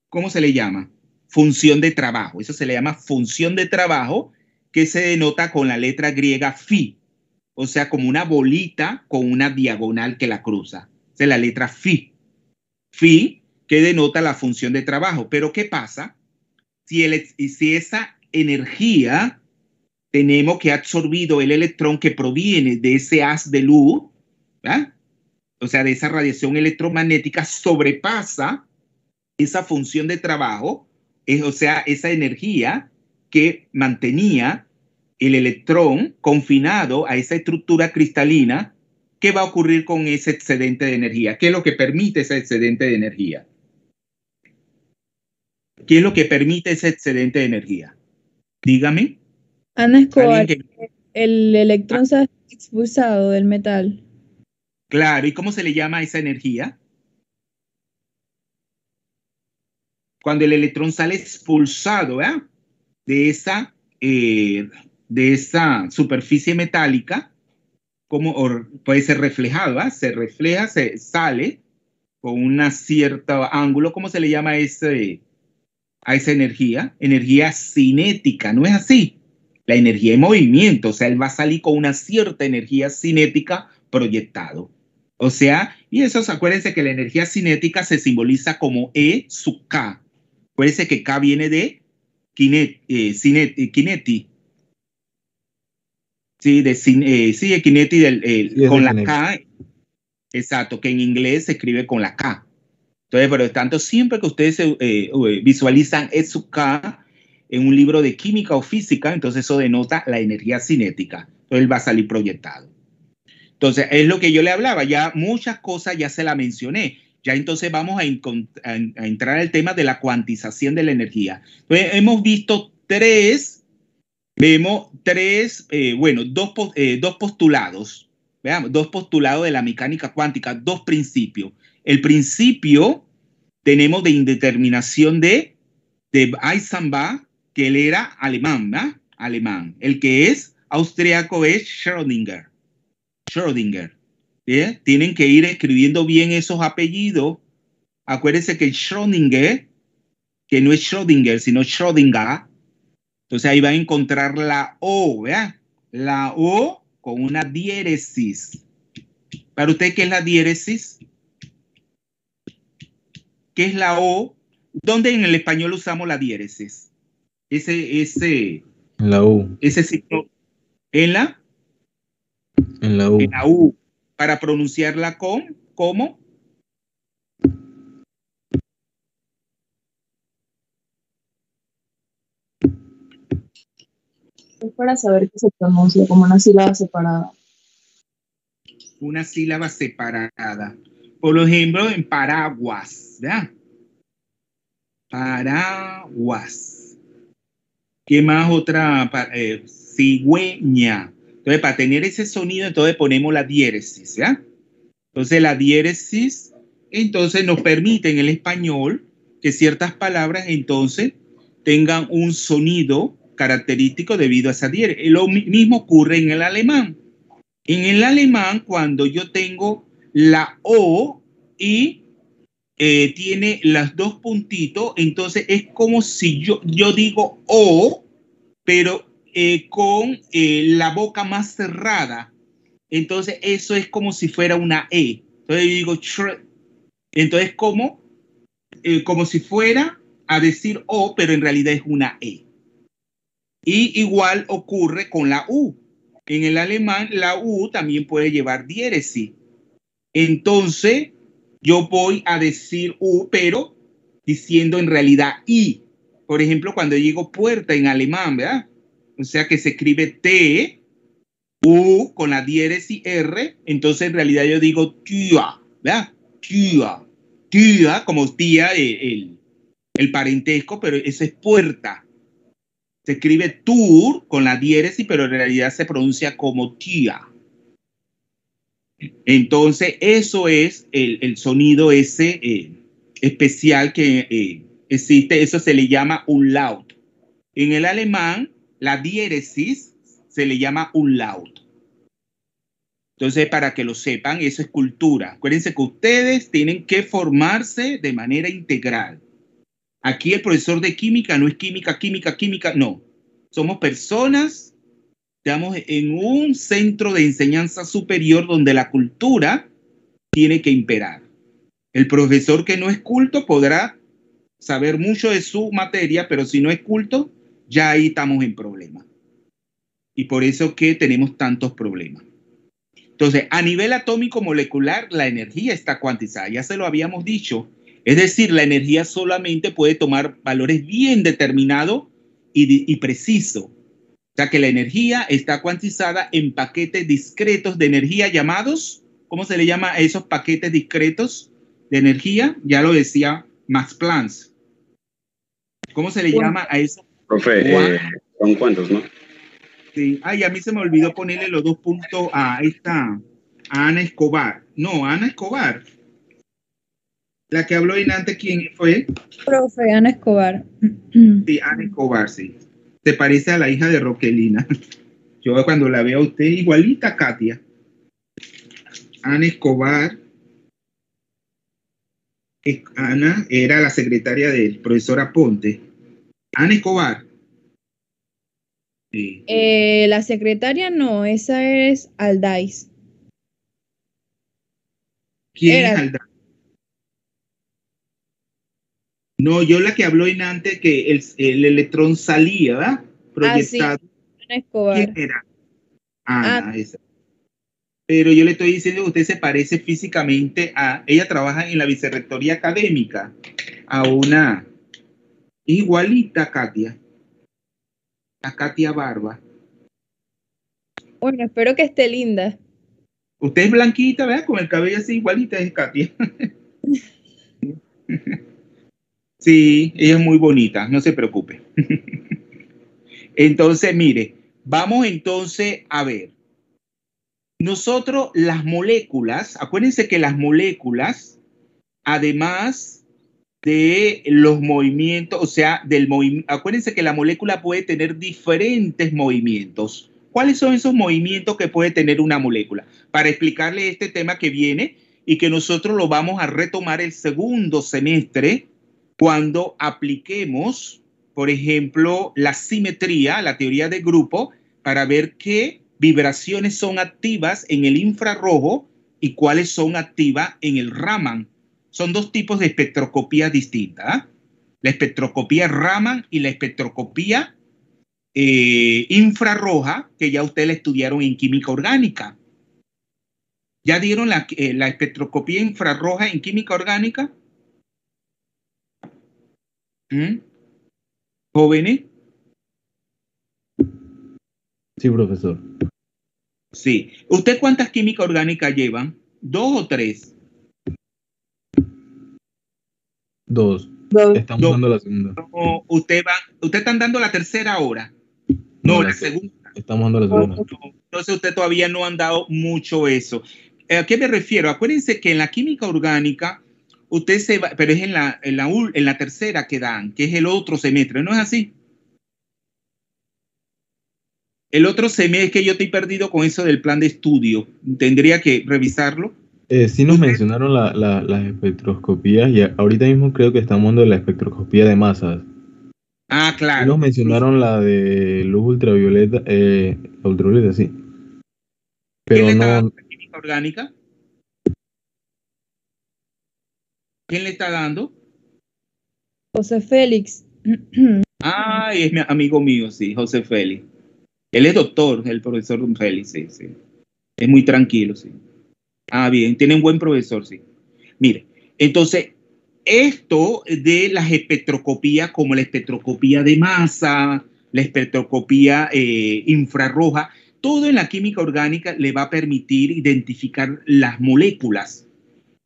¿Cómo se le llama? Función de trabajo. Eso se le llama función de trabajo, que se denota con la letra griega phi, o sea, como una bolita con una diagonal que la cruza. Esa es la letra phi. Phi, que denota la función de trabajo. Pero ¿qué pasa? Si esa energía tenemos que ha absorbido el electrón que proviene de ese haz de luz, ¿verdad? O sea, de esa radiación electromagnética, sobrepasa esa función de trabajo, o sea, esa energía que mantenía el electrón confinado a esa estructura cristalina. ¿Qué va a ocurrir con ese excedente de energía? ¿Qué es lo que permite ese excedente de energía? ¿Qué es lo que permite ese excedente de energía? Dígame. Ana Escobar, Que... el electrón se ha expulsado del metal. Claro, ¿y cómo se le llama a esa energía? Cuando el electrón sale expulsado, ¿eh? de esa superficie metálica, puede ser reflejado, ¿eh? Se refleja, se sale con un cierto ángulo. ¿Cómo se le llama a esa energía? Energía cinética, ¿no es así? La energía en movimiento, o sea, él va a salir con una cierta energía cinética proyectado. O sea, y eso, acuérdense que la energía cinética se simboliza como E sub K. Acuérdense que K viene de kineti. Sí, de kineti con la K. Exacto, que en inglés se escribe con la K. Entonces, por lo tanto, siempre que ustedes visualizan E sub K en un libro de química o física, entonces eso denota la energía cinética. Entonces, él va a salir proyectado. Entonces, es lo que yo le hablaba. Ya muchas cosas ya se la mencioné. Ya entonces vamos a entrar al tema de la cuantización de la energía. Entonces, hemos visto dos postulados. Veamos, dos postulados de la mecánica cuántica, dos principios. El principio tenemos de indeterminación de Eisenbach, que él era alemán, ¿verdad? Alemán. El que es austriaco es Schrödinger. ¿Sí? Tienen que ir escribiendo bien esos apellidos. Acuérdense que Schrödinger, que no es Schrödinger, sino Schrödinger. Entonces ahí van a encontrar la O, ¿verdad? La O con una diéresis. ¿Para usted qué es la diéresis? ¿Qué es la O? ¿Dónde en el español usamos la diéresis? La U. Ese signo. ¿En la? En la U. En la U. Para pronunciarla ¿cómo? Es para saber que se pronuncia como una sílaba separada. Una sílaba separada. Por ejemplo, en paraguas, ¿verdad? Paraguas. ¿Qué más otra? Cigüeña. Entonces, para tener ese sonido, entonces ponemos la diéresis, ¿ya? Entonces, la diéresis, entonces nos permite en el español que ciertas palabras, entonces, tengan un sonido característico debido a esa diéresis. Lo mismo ocurre en el alemán. En el alemán, cuando yo tengo la O y tiene las dos puntitos, entonces es como si yo digo O, pero con la boca más cerrada. Entonces eso es como si fuera una E. Entonces yo digo entonces como si fuera a decir O, pero en realidad es una E. Y igual ocurre con la U. En el alemán la U también puede llevar diéresis. Entonces yo voy a decir U, pero diciendo en realidad I. Por ejemplo, cuando digo puerta en alemán, ¿verdad? O sea que se escribe T, U con la diéresis R, entonces en realidad yo digo Tür, ¿verdad? Tür, como tía, el parentesco, pero eso es puerta. Se escribe Tur con la diéresis, pero en realidad se pronuncia como Tür. Entonces, eso es el sonido ese especial que existe. Eso se le llama Umlaut. En el alemán, la diéresis se le llama Umlaut. Entonces, para que lo sepan, eso es cultura. Acuérdense que ustedes tienen que formarse de manera integral. Aquí el profesor de química no es química, no. Somos personas, estamos en un centro de enseñanza superior donde la cultura tiene que imperar. El profesor que no es culto podrá saber mucho de su materia, pero si no es culto, ya ahí estamos en problemas. Y por eso que tenemos tantos problemas. Entonces, a nivel atómico molecular, la energía está cuantizada, ya se lo habíamos dicho. Es decir, la energía solamente puede tomar valores bien determinados y precisos. O sea que la energía está cuantizada en paquetes discretos de energía llamados, ¿cómo se le llama a esos paquetes discretos de energía? Ya lo decía Max Planck. ¿Cómo se le llama a eso? Profe, son cuántos, ¿no? Sí. Ay, a mí se me olvidó ponerle los 2 puntos a esta, a Ana Escobar. No, Ana Escobar. La que habló en antes, ¿quién fue? Profe, Ana Escobar. Sí, Ana Escobar, sí. Se parece a la hija de Roquelina. Yo cuando la veo a usted, igualita a Katia. Ana Escobar. Ana era la secretaria del profesor Aponte. Ana Escobar. Sí. La secretaria no, esa es Aldais. ¿Quién es Aldais? No, yo la que habló en antes que el electrón salía, ¿verdad? Proyectado. Sí. Ana Escobar. ¿Quién era? Ana, esa. Pero yo le estoy diciendo que usted se parece físicamente a... Ella trabaja en la vicerrectoría académica. A una... Igualita a Katia. A Katia Barba. Bueno, espero que esté linda. Usted es blanquita, ¿verdad? Con el cabello así igualita es Katia. Sí, ella es muy bonita, no se preocupe. Entonces, mire, vamos entonces a ver. Nosotros, las moléculas, acuérdense que las moléculas, además de los movimientos, o sea, acuérdense que la molécula puede tener diferentes movimientos. ¿Cuáles son esos movimientos que puede tener una molécula? Para explicarle este tema que viene y que nosotros lo vamos a retomar el segundo semestre cuando apliquemos, por ejemplo, la simetría, la teoría de grupo, para ver qué vibraciones son activas en el infrarrojo y cuáles son activas en el Raman. Son 2 tipos de espectroscopía distintas. La espectroscopía Raman y la espectroscopía infrarroja, que ya ustedes la estudiaron en química orgánica. ¿Ya dieron la espectroscopía infrarroja en química orgánica? ¿Jóvenes? Sí, profesor. Sí. ¿Usted cuántas química orgánica llevan? ¿2 o 3? 2. Dos. Estamos No, dando la segunda. no, usted están dando la tercera hora. No, No, la la se- segunda. Estamos dando la segunda. No, entonces usted todavía no han dado mucho eso. ¿A qué me refiero? Acuérdense que en la química orgánica, usted se va, pero es en la tercera que dan, que es el otro semestre, ¿no es así? El otro semestre es que yo estoy perdido con eso del plan de estudio. Tendría que revisarlo. Sí nos Usted- mencionaron las espectroscopías y ahorita mismo creo que estamos dando la espectroscopía de masas. Ah, Sí claro. nos mencionaron la de luz ultravioleta, ultravioleta, sí. ¿Quién Pero le está no, dando la química orgánica? ¿Quién le está dando? José Félix. Ah, es mi amigo mío, sí, José Félix. Él es doctor, el profesor Félix, sí, sí. Es muy tranquilo, sí. Ah, bien, tiene un buen profesor, sí. Mire, entonces, esto de las espectroscopías, como la espectroscopía de masa, la espectroscopía infrarroja, todo en la química orgánica le va a permitir identificar las moléculas.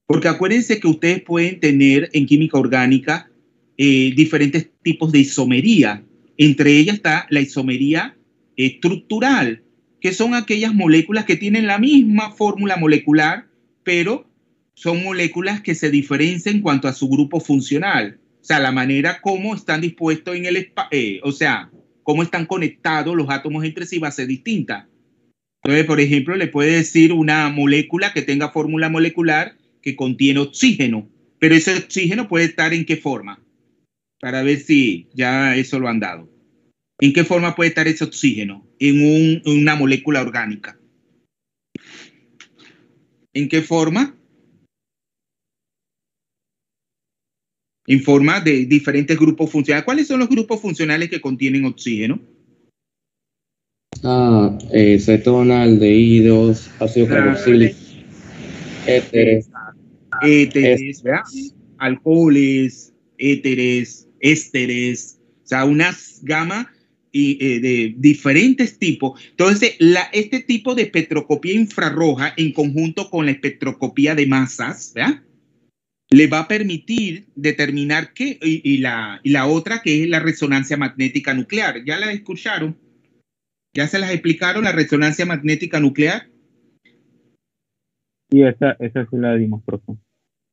Porque acuérdense que ustedes pueden tener en química orgánica diferentes tipos de isomería. Entre ellas está la isomería estructural, que son aquellas moléculas que tienen la misma fórmula molecular, pero son moléculas que se diferencian en cuanto a su grupo funcional. O sea, la manera como están dispuestos en el espacio, o sea, cómo están conectados los átomos entre sí va a ser distinta. Entonces, por ejemplo, le puede decir una molécula que tenga fórmula molecular que contiene oxígeno, pero ese oxígeno puede estar en qué forma, para ver si ya eso lo han dado. ¿En qué forma puede estar ese oxígeno en una molécula orgánica? ¿En qué forma? En forma de diferentes grupos funcionales. ¿Cuáles son los grupos funcionales que contienen oxígeno? Cetona, aldehídos, ácido carboxílico, éteres. Éteres, ¿verdad? Alcoholes, éteres, ésteres, o sea, unas gamas de diferentes tipos. Entonces, este tipo de espectroscopía infrarroja en conjunto con la espectroscopía de masas, ¿verdad? Le va a permitir determinar qué, y la otra que es la resonancia magnética nuclear. ¿Ya la escucharon? ¿Ya se las explicaron, la resonancia magnética nuclear? Y esa sí la dimos, profe.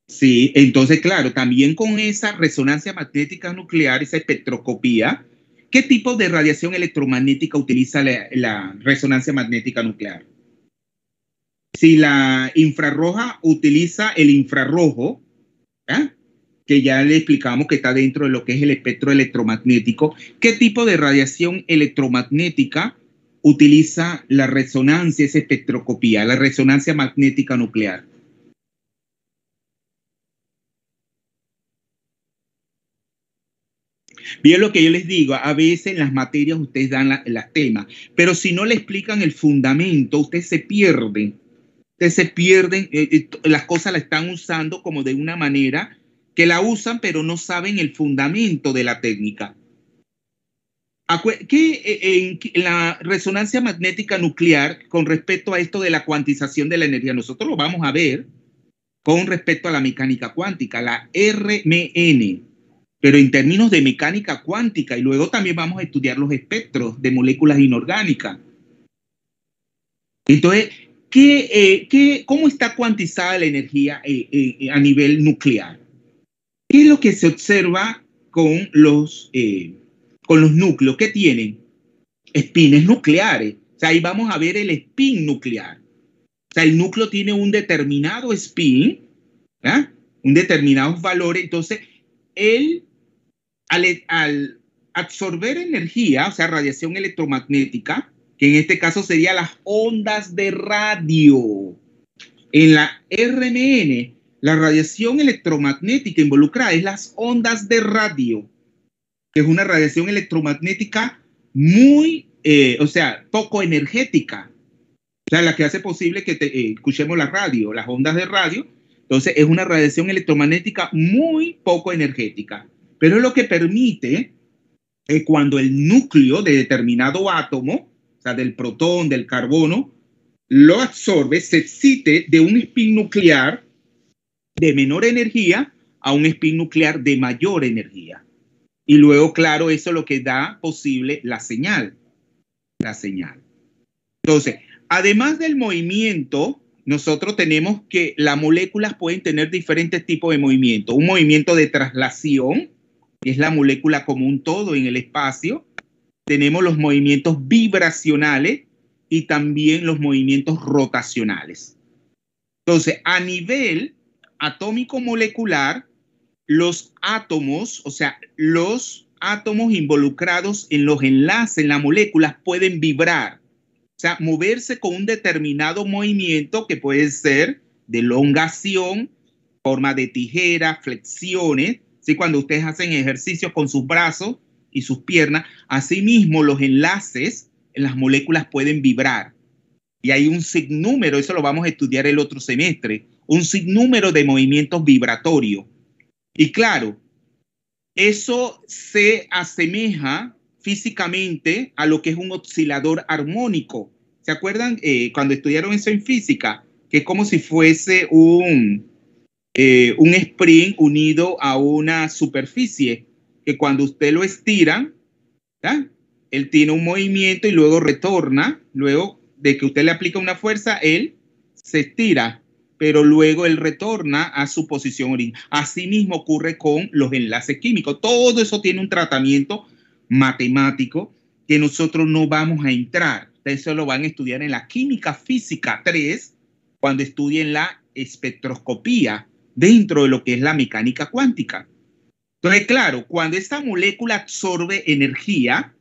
Sí, entonces, claro, también con esa resonancia magnética nuclear, esa espectroscopía, ¿qué tipo de radiación electromagnética utiliza la resonancia magnética nuclear? Si la infrarroja utiliza el infrarrojo, ¿eh? Que ya le explicamos que está dentro de lo que es el espectro electromagnético, ¿qué tipo de radiación electromagnética utiliza la resonancia, esa espectroscopía, la resonancia magnética nuclear? Bien, lo que yo les digo, a veces en las materias ustedes dan las temas, pero si no le explican el fundamento, ustedes se pierden. Ustedes se pierden, las cosas la están usando como de una manera que la usan, pero no saben el fundamento de la técnica. En la resonancia magnética nuclear, con respecto a esto de la cuantización de la energía, nosotros lo vamos a ver con respecto a la mecánica cuántica, la RMN, pero en términos de mecánica cuántica, y luego también vamos a estudiar los espectros de moléculas inorgánicas. Entonces, ¿cómo está cuantizada la energía a nivel nuclear? ¿Qué es lo que se observa con los núcleos? ¿Qué tienen? Espines nucleares. O sea, ahí vamos a ver el spin nuclear. O sea, el núcleo tiene un determinado spin, ¿eh? Un determinados valores. Entonces, al absorber energía, o sea, radiación electromagnética, que en este caso serían las ondas de radio. En la RMN, la radiación electromagnética involucrada es las ondas de radio, que es una radiación electromagnética muy, o sea, poco energética. O sea, la que hace posible que escuchemos la radio, las ondas de radio. Entonces, es una radiación electromagnética muy poco energética. Pero es lo que permite cuando el núcleo de determinado átomo, o sea, del protón, del carbono, lo absorbe, se excite de un spin nuclear de menor energía a un spin nuclear de mayor energía. Y luego, claro, eso es lo que da posible la señal. La señal. Entonces, además del movimiento, nosotros tenemos que las moléculas pueden tener diferentes tipos de movimiento. Un movimiento de traslación, que es la molécula como un todo en el espacio. Tenemos los movimientos vibracionales y también los movimientos rotacionales. Entonces, a nivel atómico molecular, los átomos, o sea, los átomos involucrados en los enlaces en las moléculas pueden vibrar, o sea, moverse con un determinado movimiento que puede ser de elongación, forma de tijera, flexiones, ¿sí? Cuando ustedes hacen ejercicios con sus brazos y sus piernas, asimismo los enlaces en las moléculas pueden vibrar. Y hay un sinnúmero, eso lo vamos a estudiar el otro semestre, un sinnúmero de movimientos vibratorios. Y claro, eso se asemeja físicamente a lo que es un oscilador armónico. ¿Se acuerdan cuando estudiaron eso en física? Que es como si fuese un spring unido a una superficie, que cuando usted lo estira, ¿ya? Él tiene un movimiento y luego retorna. Luego de que usted le aplica una fuerza, él se estira, pero luego él retorna a su posición original. Así mismo ocurre con los enlaces químicos. Todo eso tiene un tratamiento matemático que nosotros no vamos a entrar. Eso lo van a estudiar en la química física 3, cuando estudien la espectroscopía dentro de lo que es la mecánica cuántica. Entonces, claro, cuando esta molécula absorbe energía,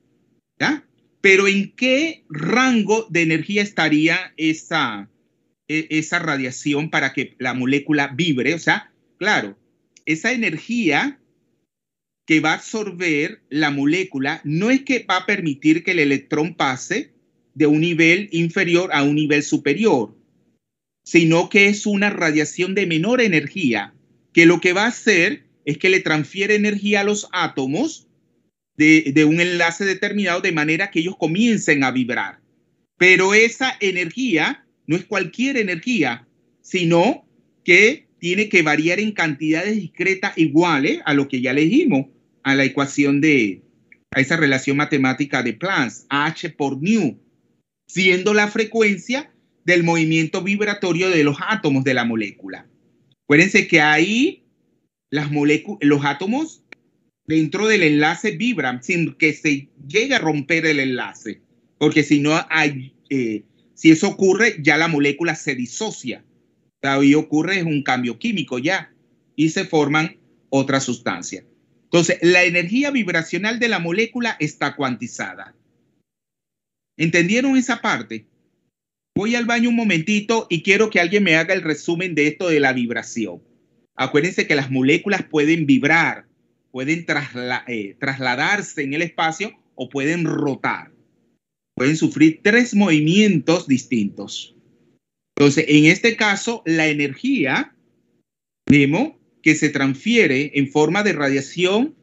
¿ya? Pero ¿en qué rango de energía estaría esa radiación para que la molécula vibre? O sea, claro, esa energía que va a absorber la molécula no es que va a permitir que el electrón pase de un nivel inferior a un nivel superior, sino que es una radiación de menor energía, que lo que va a hacer es que le transfiere energía a los átomos de un enlace determinado de manera que ellos comiencen a vibrar. Pero esa energía no es cualquier energía, sino que tiene que variar en cantidades discretas iguales a lo que ya le dijimos, a la ecuación a esa relación matemática de Planck, H por nu, siendo la frecuencia del movimiento vibratorio de los átomos de la molécula. Acuérdense que ahí los átomos dentro del enlace vibran sin que se llegue a romper el enlace, porque si no hay, si eso ocurre, ya la molécula se disocia. Ahí ocurre un cambio químico ya y se forman otras sustancias. Entonces, la energía vibracional de la molécula está cuantizada. ¿Entendieron esa parte? Voy al baño un momentito y quiero que alguien me haga el resumen de esto de la vibración. Acuérdense que las moléculas pueden vibrar, pueden trasladarse en el espacio o pueden rotar. Pueden sufrir 3 movimientos distintos. Entonces, en este caso, la energía, vemos que se transfiere en forma de radiación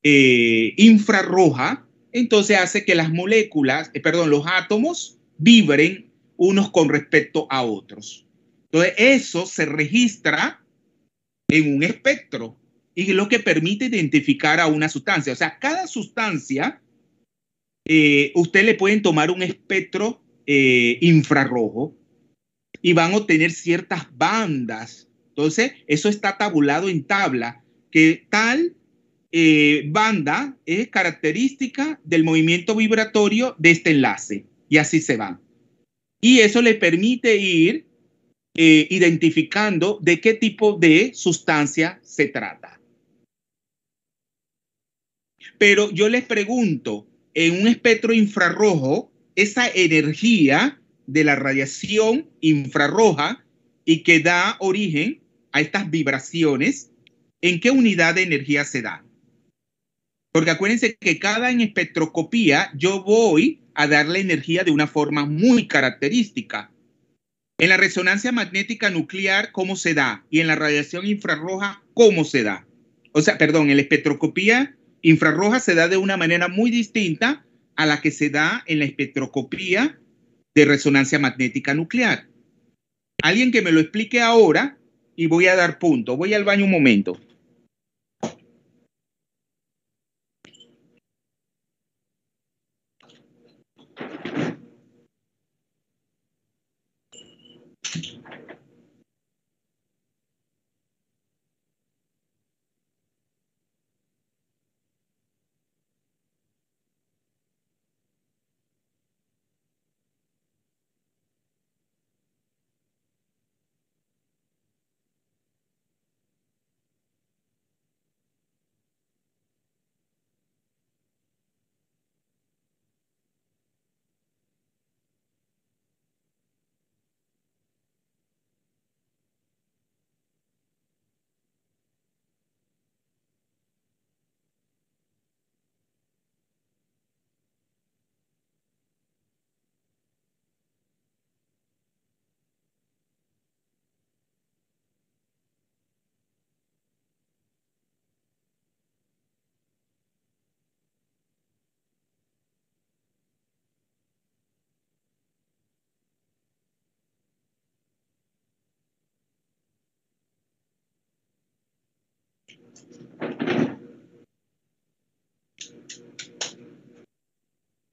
infrarroja, entonces hace que las moléculas, los átomos vibren unos con respecto a otros. Entonces, eso se registra en un espectro y es lo que permite identificar a una sustancia. O sea, cada sustancia, usted le pueden tomar un espectro infrarrojo y van a obtener ciertas bandas. Entonces, eso está tabulado en tabla, que tal banda es característica del movimiento vibratorio de este enlace. Y así se van. Y eso le permite ir identificando de qué tipo de sustancia se trata. Pero yo les pregunto, en un espectro infrarrojo, esa energía de la radiación infrarroja y que da origen a estas vibraciones, ¿en qué unidad de energía se da? Porque acuérdense que en espectroscopía yo voy a darle energía de una forma muy característica. En la resonancia magnética nuclear, ¿cómo se da? Y en la radiación infrarroja, ¿cómo se da? O sea, perdón, en la espectroscopía infrarroja se da de una manera muy distinta a la que se da en la espectroscopía de resonancia magnética nuclear. Alguien que me lo explique ahora y voy a dar punto. Voy al baño un momento.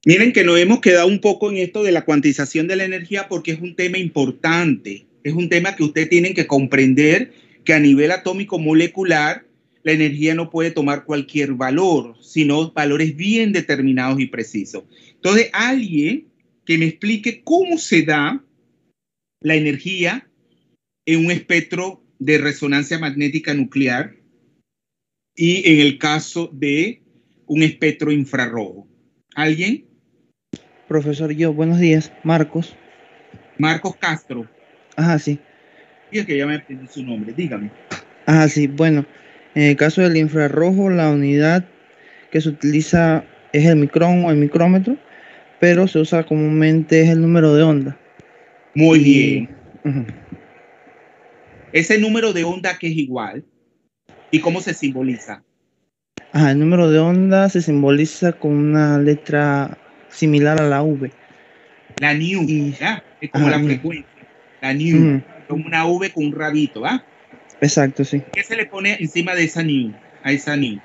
Miren que nos hemos quedado un poco en esto de la cuantización de la energía porque es un tema importante. Es un tema que ustedes tienen que comprender que a nivel atómico molecular la energía no puede tomar cualquier valor, sino valores bien determinados y precisos. Entonces, alguien que me explique cómo se da la energía en un espectro de resonancia magnética nuclear y en el caso de un espectro infrarrojo. ¿Alguien? Profesor, buenos días, Marcos. Marcos Castro. Ajá, sí. Y es que ya me aprendí su nombre, dígame. Ajá, sí, bueno, en el caso del infrarrojo, la unidad que se utiliza es el micrón o el micrómetro, pero se usa comúnmente es el número de onda. Muy bien. Ese número de onda que es igual, ¿y cómo se simboliza? Ajá, el número de onda se simboliza con una letra similar a la V. La nu, ¿ya? Es como la frecuencia. La nu, como una V con un rabito, ¿va? Exacto, sí. ¿Qué se le pone encima de esa nu? A esa nu.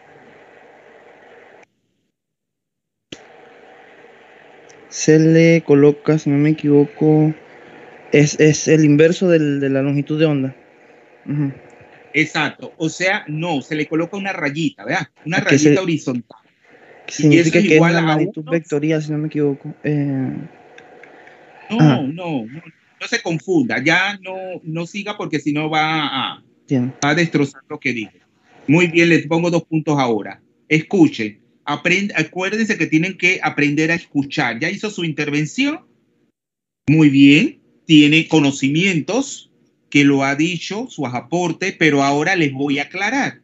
Se le coloca, si no me equivoco, es el inverso de la longitud de onda. Exacto. O sea, no, se le coloca una rayita, ¿verdad? Una rayita horizontal. Significa que es una magnitud vectorial, si no me equivoco. No se confunda. Ya no siga porque si no va a destrozar lo que dije. Muy bien, les pongo 2 puntos ahora. Escuchen. Acuérdense que tienen que aprender a escuchar. ¿Ya hizo su intervención? Muy bien. Tiene conocimientos que lo ha dicho, sus aportes, pero ahora les voy a aclarar.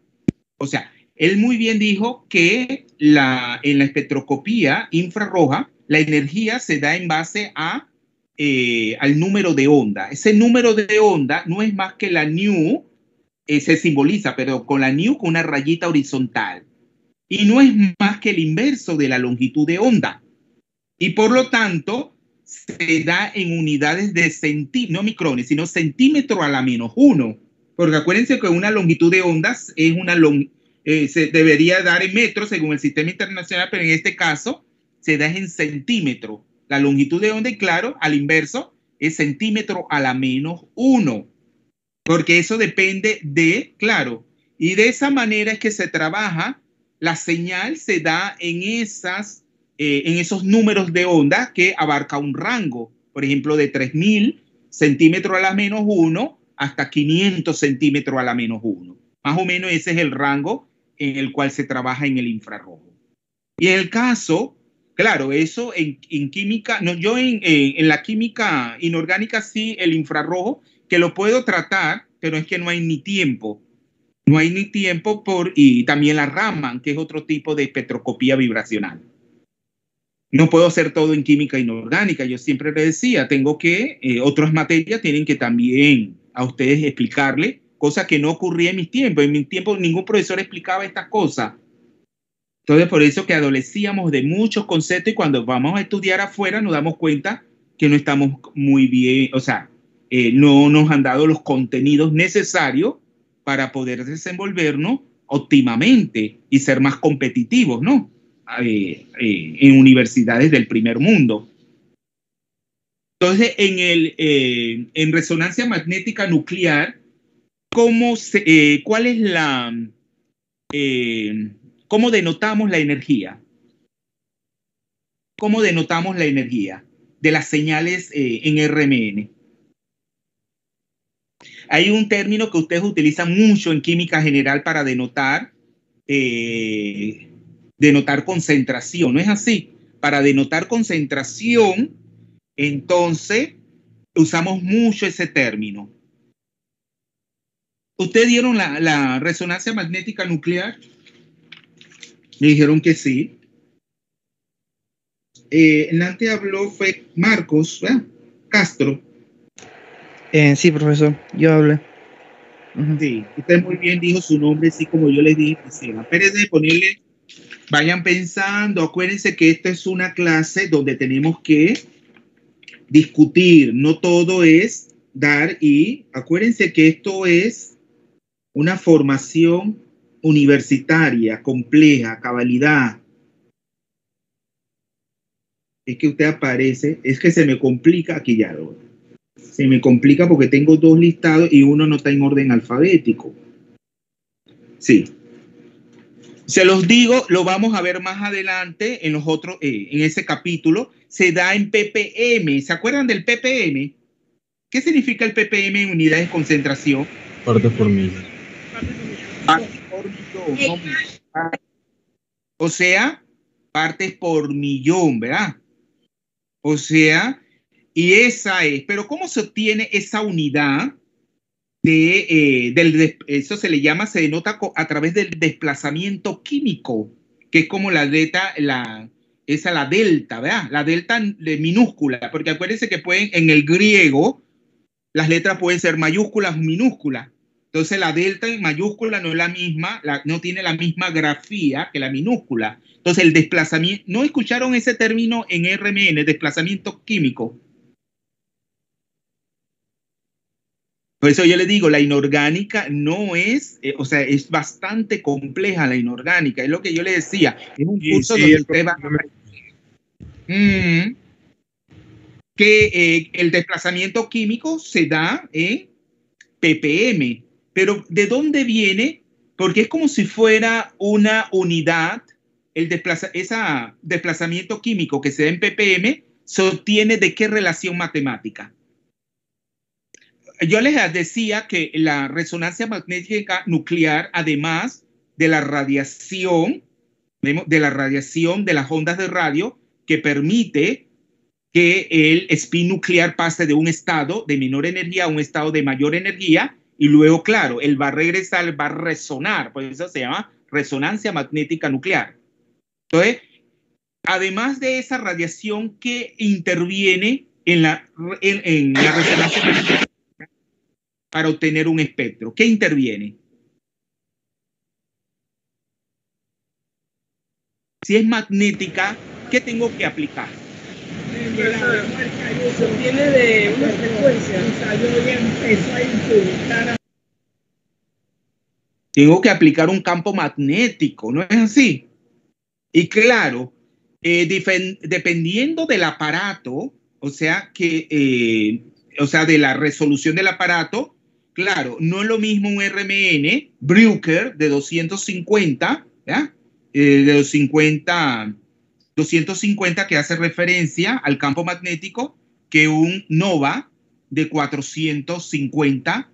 O sea, él muy bien dijo que en la espectroscopía infrarroja la energía se da en base al número de onda. Ese número de onda no es más que la nu, se simboliza, pero con la nu con una rayita horizontal. Y no es más que el inverso de la longitud de onda. Y por lo tanto, se da en unidades de centímetros, no micrones, sino centímetro a la -1. Porque acuérdense que una longitud de ondas es se debería dar en metros según el sistema internacional, pero en este caso se da en centímetro. La longitud de onda, y claro, al inverso, es centímetro a la -1. Porque eso depende de, claro, y de esa manera es que se trabaja. La señal se da en esos números de onda que abarca un rango, por ejemplo, de 3000 centímetros a la -1 hasta 500 centímetros a la -1. Más o menos ese es el rango en el cual se trabaja en el infrarrojo. Y en el caso, claro, eso en química, no, yo en la química inorgánica sí, el infrarrojo, que lo puedo tratar, pero es que no hay ni tiempo. No hay ni tiempo y también la Raman, que es otro tipo de espectroscopía vibracional. No puedo hacer todo en química inorgánica. Yo siempre les decía, tengo que, otras materias tienen que también a ustedes explicarle, cosa que no ocurría en mis tiempos. En mis tiempos ningún profesor explicaba estas cosas. Entonces, por eso que adolecíamos de muchos conceptos y cuando vamos a estudiar afuera nos damos cuenta que no estamos muy bien, o sea, no nos han dado los contenidos necesarios para poder desenvolvernos óptimamente y ser más competitivos, ¿no? En universidades del primer mundo. Entonces, en resonancia magnética nuclear, ¿cuál es cómo denotamos la energía? ¿Cómo denotamos la energía de las señales en RMN? Hay un término que ustedes utilizan mucho en química general para denotar concentración, ¿no es así? Para denotar concentración, entonces, usamos mucho ese término. ¿Ustedes dieron la resonancia magnética nuclear? Me dijeron que sí. Antes habló fue Marcos, ¿verdad? Castro. Sí, profesor, yo hablé. Sí, usted muy bien dijo su nombre, así como yo les dije. Espérense de ponerle, vayan pensando, acuérdense que esta es una clase donde tenemos que discutir, no todo es dar y acuérdense que esto es una formación universitaria, compleja, cabalidad, es que usted aparece, es que se me complica, aquí ya lo, se me complica porque tengo dos listados y uno no está en orden alfabético. Sí. Se los digo, lo vamos a ver más adelante en los otros, en ese capítulo. Se da en ppm. ¿Se acuerdan del ppm? ¿Qué significa el ppm en unidades de concentración? Partes por millón. Partes por millón. O sea, partes por millón, ¿verdad? O sea, y esa es, pero ¿cómo se obtiene esa unidad? Eso se le llama, se denota a través del desplazamiento químico, que es como la delta, la delta, ¿verdad? La delta de minúscula, porque acuérdense que pueden, en el griego, las letras pueden ser mayúsculas o minúsculas. Entonces la delta en mayúscula no es la misma, no tiene la misma grafía que la minúscula. Entonces el desplazamiento, ¿no escucharon ese término en RMN, desplazamiento químico? Por eso yo le digo, la inorgánica no es, o sea, es bastante compleja la inorgánica, es lo que yo le decía, es un curso donde usted va a que el desplazamiento químico se da en ppm, pero ¿de dónde viene? Porque es como si fuera una unidad, ese desplazamiento químico que se da en ppm se obtiene de qué relación matemática. Yo les decía que la resonancia magnética nuclear, además de la radiación, de las ondas de radio, que permite que el spin nuclear pase de un estado de menor energía a un estado de mayor energía, y luego, claro, él va a regresar, va a resonar, por eso se llama resonancia magnética nuclear. Entonces, además de esa radiación que interviene en la resonancia magnética para obtener un espectro, ¿qué interviene? Si es magnética, ¿qué tengo que aplicar? Viene de una frecuencia. Tengo que aplicar un campo magnético, ¿no es así? Y claro, dependiendo del aparato, o sea, de la resolución del aparato, claro, no es lo mismo un RMN Bruker de 250, ¿ya? De 250 que hace referencia al campo magnético, que un NOVA de 450,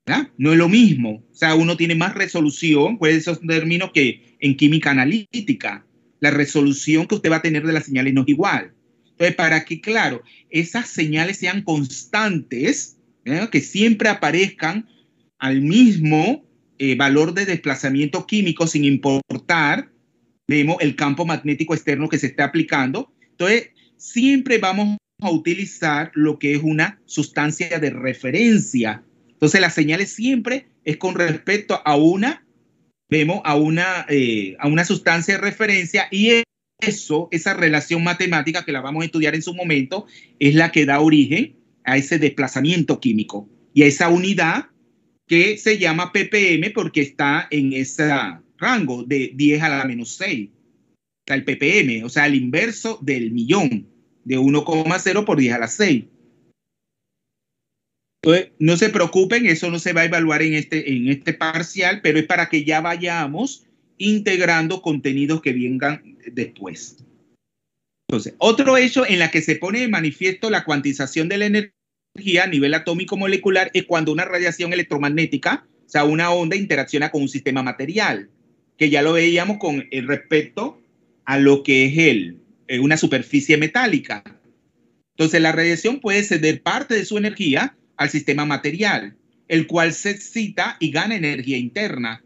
¿ya? No es lo mismo. O sea, uno tiene más resolución, pues esos términos que en química analítica. La resolución que usted va a tener de las señales no es igual. Entonces, para que, claro, esas señales sean constantes, ¿eh? Que siempre aparezcan al mismo valor de desplazamiento químico sin importar, vemos, el campo magnético externo que se está aplicando. Entonces, siempre vamos a utilizar lo que es una sustancia de referencia. Entonces, las señales siempre es con respecto a una, vemos, a una sustancia de referencia, y esa relación matemática que la vamos a estudiar en su momento es la que da origen a ese desplazamiento químico y a esa unidad que se llama ppm porque está en ese rango de 10 a la menos 6. O sea, el ppm, o sea, el inverso del millón, de 1,0 por 10 a la 6. Entonces, no se preocupen, eso no se va a evaluar en este parcial, pero es para que ya vayamos integrando contenidos que vengan después. Entonces, otro hecho en la que se pone de manifiesto la cuantización de la energía a nivel atómico molecular es cuando una radiación electromagnética, o sea, una onda, interacciona con un sistema material, que ya lo veíamos con respecto a lo que es una superficie metálica. Entonces, la radiación puede ceder parte de su energía al sistema material, el cual se excita y gana energía interna.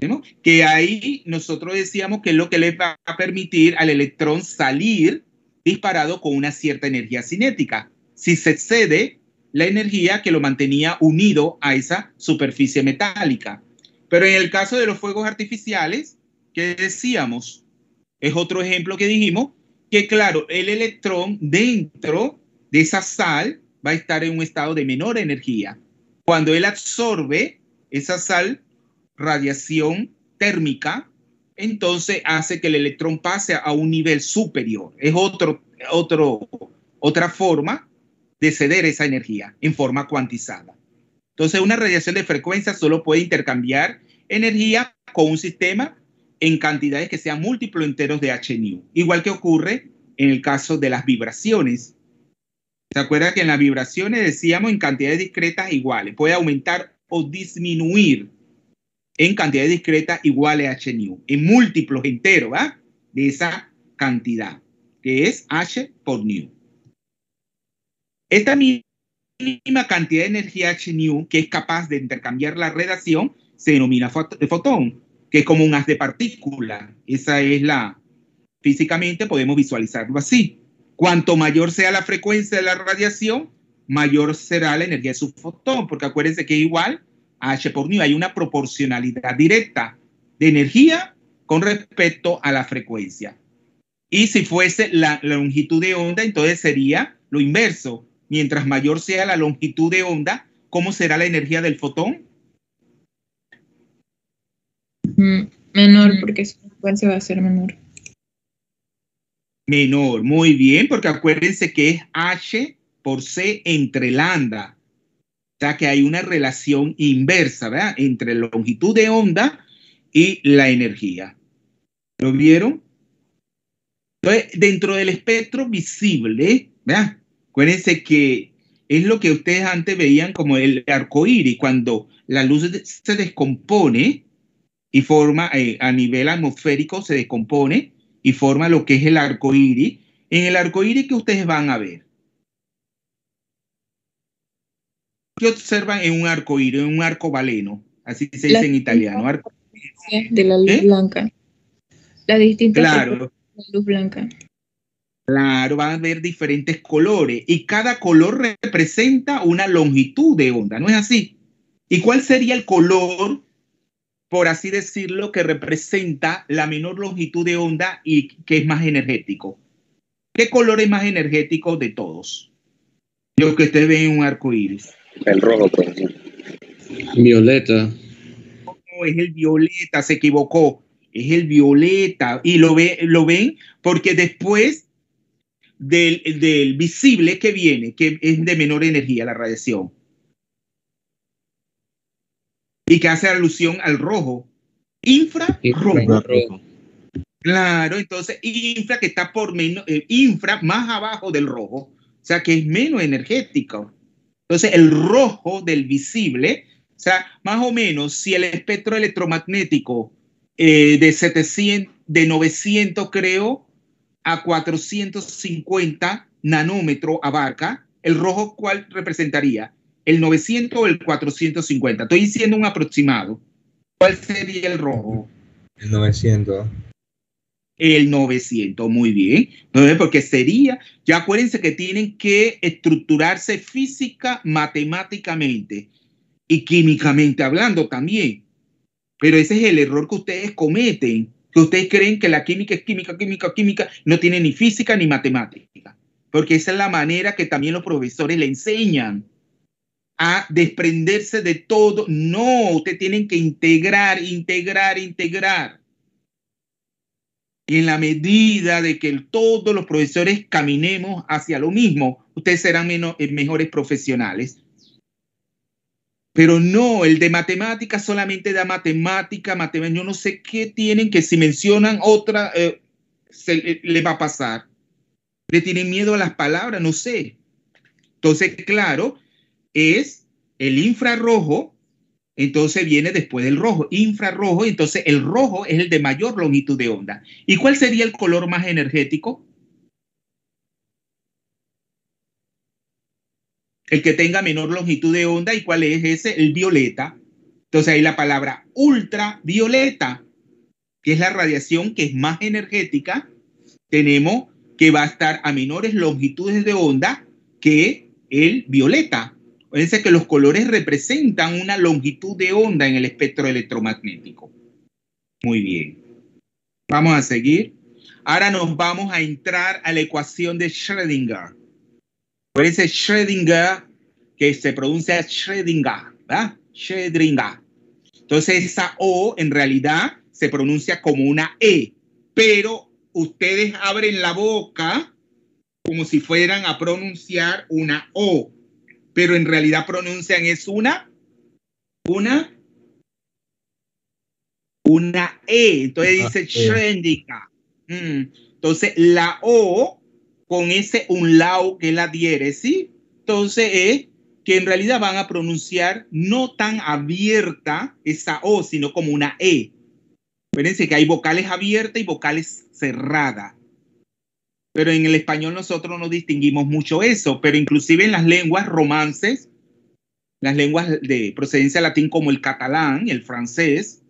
¿No? Que ahí nosotros decíamos que es lo que le va a permitir al electrón salir disparado con una cierta energía cinética, si se excede la energía que lo mantenía unido a esa superficie metálica. Pero en el caso de los fuegos artificiales, ¿qué decíamos? Es otro ejemplo que dijimos, que claro, el electrón dentro de esa sal va a estar en un estado de menor energía. Cuando él absorbe esa sal, radiación térmica, entonces hace que el electrón pase a un nivel superior. Es otra forma de ceder esa energía en forma cuantizada. Entonces, una radiación de frecuencia solo puede intercambiar energía con un sistema en cantidades que sean múltiplos enteros de h-nu, igual que ocurre en el caso de las vibraciones. ¿Se acuerdan que en las vibraciones decíamos en cantidades discretas iguales? Puede aumentar o disminuir en cantidades discretas iguales a h-nu, en múltiplos enteros, ¿verdad? De esa cantidad, que es h por nu. Esta misma cantidad de energía h-nu que es capaz de intercambiar la radiación se denomina fotón, que es como un haz de partícula. Esa es físicamente podemos visualizarlo así. Cuanto mayor sea la frecuencia de la radiación, mayor será la energía de su fotón, porque acuérdense que es igual a h por nu. Hay una proporcionalidad directa de energía con respecto a la frecuencia. Y si fuese la longitud de onda, entonces sería lo inverso. Mientras mayor sea la longitud de onda, ¿cómo será la energía del fotón? Menor, porque su frecuencia va a ser menor. Menor, muy bien, porque acuérdense que es H por C entre lambda. O sea que hay una relación inversa, ¿verdad? Entre la longitud de onda y la energía. ¿Lo vieron? Entonces, dentro del espectro visible, ¿verdad? Acuérdense que es lo que ustedes antes veían como el arco iris, cuando la luz se descompone y forma, a nivel atmosférico se descompone y forma lo que es el arco iris. En el arco iris que ustedes van a ver, ¿qué observan en un arco iris, en un arcobaleno? Así se dice en italiano. De la luz blanca. Las distintas claro, de la luz blanca. Claro, van a ver diferentes colores y cada color representa una longitud de onda, ¿no es así? ¿Y cuál sería el color, por así decirlo, que representa la menor longitud de onda y que es más energético? ¿Qué color es más energético de todos? Lo que ustedes ven en un arco iris. El rojo, profesor. Violeta. No, es el violeta, se equivocó. Es el violeta. Y lo ven porque después del visible que viene, que es de menor energía, la radiación. Y que hace alusión al rojo. Infrarrojo. Claro, entonces infra que está por menos, infra más abajo del rojo, o sea que es menos energético. Entonces el rojo del visible, o sea, más o menos si el espectro electromagnético de 900 creo a 450 nanómetros abarca, el rojo ¿cuál representaría? ¿El 900 o el 450? Estoy diciendo un aproximado. ¿Cuál sería el rojo? El 900. El 900, muy bien. ¿No? Porque sería, ya acuérdense que tienen que estructurarse física, matemáticamente y químicamente hablando también. Pero ese es el error que ustedes cometen, que ustedes creen que la química es química, no tiene ni física ni matemática. Porque esa es la manera que también los profesores le enseñan a desprenderse de todo. No, ustedes tienen que integrar. Y en la medida de que todos los profesores caminemos hacia lo mismo, ustedes serán mejores profesionales. Pero no, el de matemáticas solamente da matemática. Yo no sé qué tienen, que si mencionan otra, le va a pasar. Le tienen miedo a las palabras, no sé. Entonces, claro, es el infrarrojo. Entonces viene después del rojo, infrarrojo. Entonces el rojo es el de mayor longitud de onda. ¿Y cuál sería el color más energético? El que tenga menor longitud de onda. ¿Y cuál es ese? El violeta. Entonces hay la palabra ultravioleta, que es la radiación que es más energética. Tenemos que va a estar a menores longitudes de onda que el violeta. Fíjense que los colores representan una longitud de onda en el espectro electromagnético. Muy bien. Vamos a seguir. Ahora nos vamos a entrar a la ecuación de Schrödinger. Fíjense Schrödinger, que se pronuncia Schrödinger, ¿verdad? Schrödinger. Entonces esa O en realidad se pronuncia como una E, pero ustedes abren la boca como si fueran a pronunciar una O, pero en realidad pronuncian es una E. Entonces dice Schrödinger. Entonces la O con ese umlaut que es la diéresis, entonces es que en realidad van a pronunciar no tan abierta esa O, sino como una E. Fíjense que hay vocales abiertas y vocales cerradas. Pero en el español nosotros no distinguimos mucho eso, pero inclusive en las lenguas romances, las lenguas de procedencia latín como el catalán, el francés,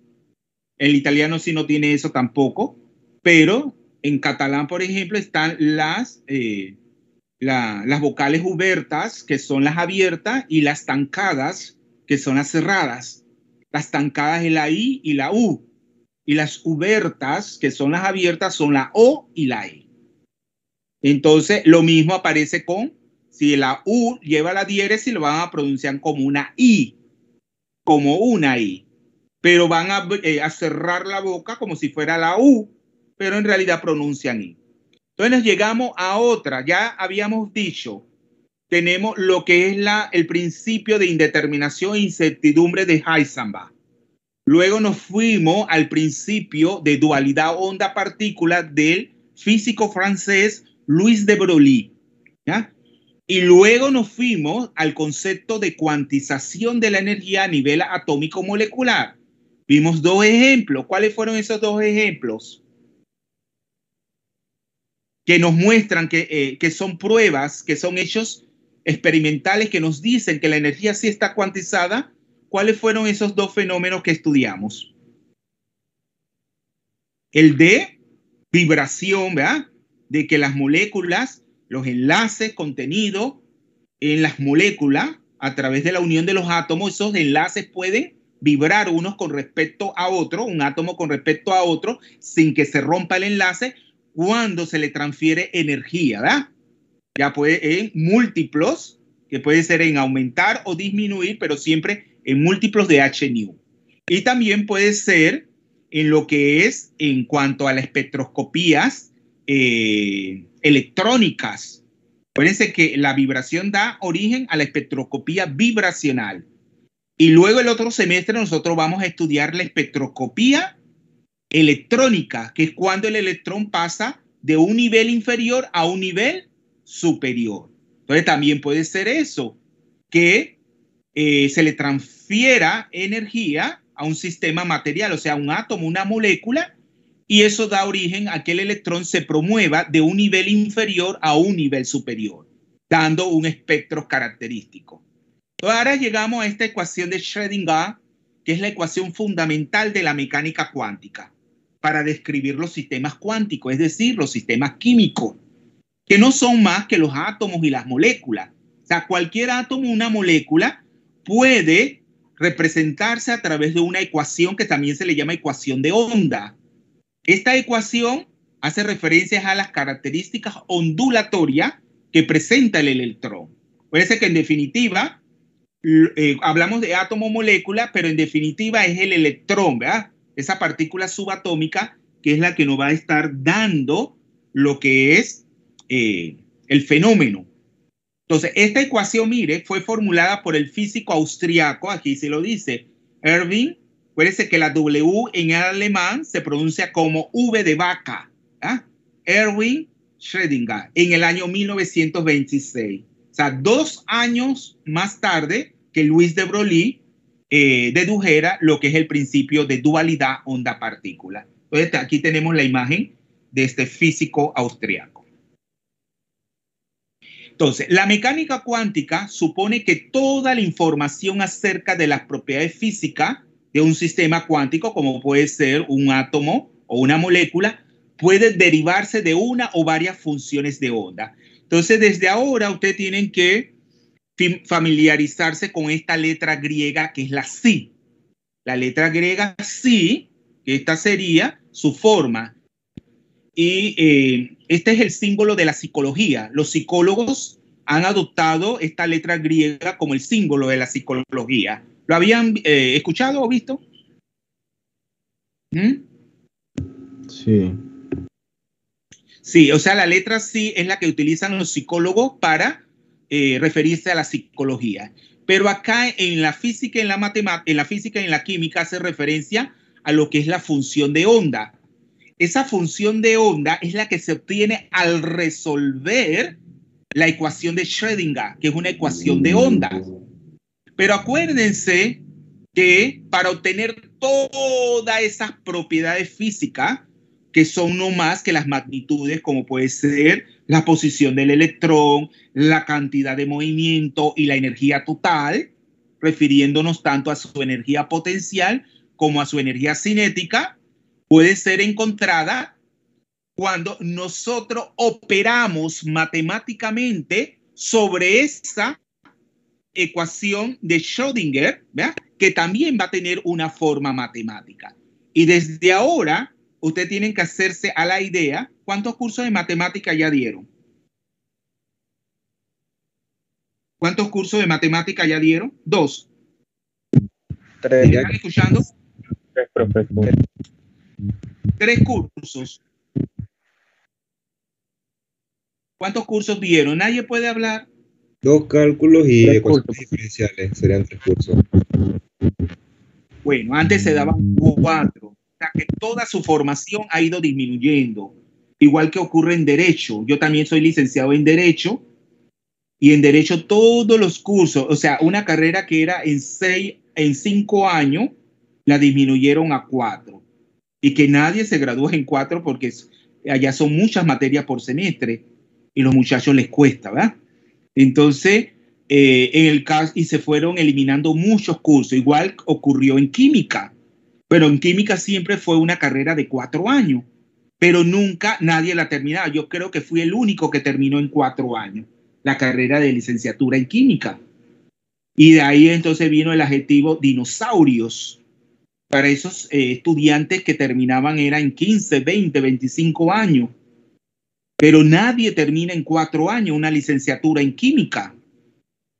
el italiano sí no tiene eso tampoco, pero en catalán, por ejemplo, están las vocales ubertas, que son las abiertas, y las tancadas, que son las cerradas. Las tancadas es la I y la U, y las ubertas, que son las abiertas, son la O y la E. Entonces, lo mismo aparece con, si la U lleva la diéresis, lo van a pronunciar como una I, pero van a cerrar la boca como si fuera la U, pero en realidad pronuncian I. Entonces nos llegamos a otra, ya habíamos dicho, tenemos lo que es el principio de indeterminación e incertidumbre de Heisenberg. Luego nos fuimos al principio de dualidad onda-partícula del físico francés Louis de Broglie, ¿ya? Y luego nos fuimos al concepto de cuantización de la energía a nivel atómico molecular. Vimos dos ejemplos. ¿Cuáles fueron esos dos ejemplos? Que nos muestran que son pruebas, que son hechos experimentales que nos dicen que la energía sí está cuantizada. ¿Cuáles fueron esos dos fenómenos que estudiamos? El de vibración, ¿verdad? De que las moléculas, los enlaces contenidos en las moléculas, a través de la unión de los átomos, esos enlaces pueden vibrar unos con respecto a otro, un átomo con respecto a otro, sin que se rompa el enlace cuando se le transfiere energía, ¿verdad? Ya puede en múltiplos, que puede ser en aumentar o disminuir, pero siempre en múltiplos de h-nu. Y también puede ser en lo que es en cuanto a las espectroscopías electrónicas. Acuérdense que la vibración da origen a la espectroscopía vibracional. Y luego el otro semestre nosotros vamos a estudiar la espectroscopía electrónica, que es cuando el electrón pasa de un nivel inferior a un nivel superior. Entonces también puede ser eso, que se le transfiera energía a un sistema material, o sea, un átomo, una molécula, y eso da origen a que el electrón se promueva de un nivel inferior a un nivel superior, dando un espectro característico. Entonces, ahora llegamos a esta ecuación de Schrödinger, que es la ecuación fundamental de la mecánica cuántica, para describir los sistemas cuánticos, es decir, los sistemas químicos, que no son más que los átomos y las moléculas. O sea, cualquier átomo, una molécula, puede representarse a través de una ecuación que también se le llama ecuación de onda. Esta ecuación hace referencias a las características ondulatorias que presenta el electrón. Puede ser que en definitiva, hablamos de átomo-molécula, pero en definitiva es el electrón, ¿verdad? Esa partícula subatómica que es la que nos va a estar dando lo que es el fenómeno. Entonces, esta ecuación, mire, fue formulada por el físico austriaco, aquí se lo dice, Erwin. Acuérdense que la W en alemán se pronuncia como V de vaca, ¿eh? Erwin Schrödinger, en el año 1926. O sea, 2 años más tarde que Louis de Broglie dedujera lo que es el principio de dualidad onda-partícula. Entonces, aquí tenemos la imagen de este físico austriaco. Entonces, la mecánica cuántica supone que toda la información acerca de las propiedades físicas de un sistema cuántico, como puede ser un átomo o una molécula, puede derivarse de una o varias funciones de onda. Entonces, desde ahora ustedes tienen que familiarizarse con esta letra griega que es la psi. La letra griega psi, que esta sería su forma. Y este es el símbolo de la psicología. Los psicólogos han adoptado esta letra griega como el símbolo de la psicología. ¿Lo habían escuchado o visto? ¿Mm? Sí. Sí, o sea, la letra sí es la que utilizan los psicólogos para referirse a la psicología. Pero acá en la física y en la matemática, en la física y en la química hace referencia a lo que es la función de onda. Esa función de onda es la que se obtiene al resolver la ecuación de Schrödinger, que es una ecuación de ondas. Pero acuérdense que para obtener todas esas propiedades físicas, que son no más que las magnitudes, como puede ser la posición del electrón, la cantidad de movimiento y la energía total, refiriéndonos tanto a su energía potencial como a su energía cinética, puede ser encontrada cuando nosotros operamos matemáticamente sobre esa ecuación de Schrödinger, ¿verdad? Que también va a tener una forma matemática. Y desde ahora, ustedes tienen que hacerse a la idea, ¿cuántos cursos de matemática ya dieron? ¿Cuántos cursos de matemática ya dieron? 2. 3. ¿Me están escuchando? 3, profesor. 3 cursos. ¿Cuántos cursos dieron? Nadie puede hablar. 2 cálculos y 3 ecuaciones cursos. diferenciales, serían 3 cursos. Bueno, antes se daban 4. O sea que toda su formación ha ido disminuyendo. Igual que ocurre en Derecho. Yo también soy licenciado en Derecho. Y en Derecho todos los cursos, o sea, una carrera que era en 5 años, la disminuyeron a 4. Y que nadie se gradúa en 4 porque allá son muchas materias por semestre y los muchachos les cuesta, ¿verdad? Entonces, en el caso, y se fueron eliminando muchos cursos. Igual ocurrió en química, pero en química siempre fue una carrera de 4 años, pero nunca nadie la terminaba. Yo creo que fui el único que terminó en 4 años la carrera de licenciatura en química. Y de ahí entonces vino el adjetivo dinosaurios. Para esos estudiantes que terminaban era en 15, 20, 25 años. Pero nadie termina en 4 años una licenciatura en química.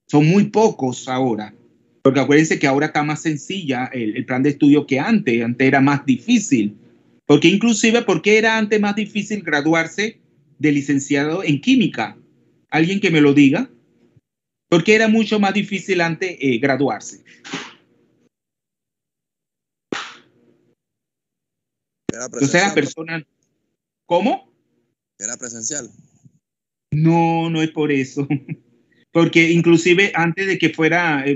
Son muy pocos ahora. Porque acuérdense que ahora está más sencilla el plan de estudio que antes. Antes era más difícil. Porque inclusive, ¿por qué era antes más difícil graduarse de licenciado en química? ¿Alguien que me lo diga? ¿Por qué era mucho más difícil antes graduarse? Era Entonces la persona... ¿Cómo? Era presencial. No, no es por eso. Porque inclusive antes de que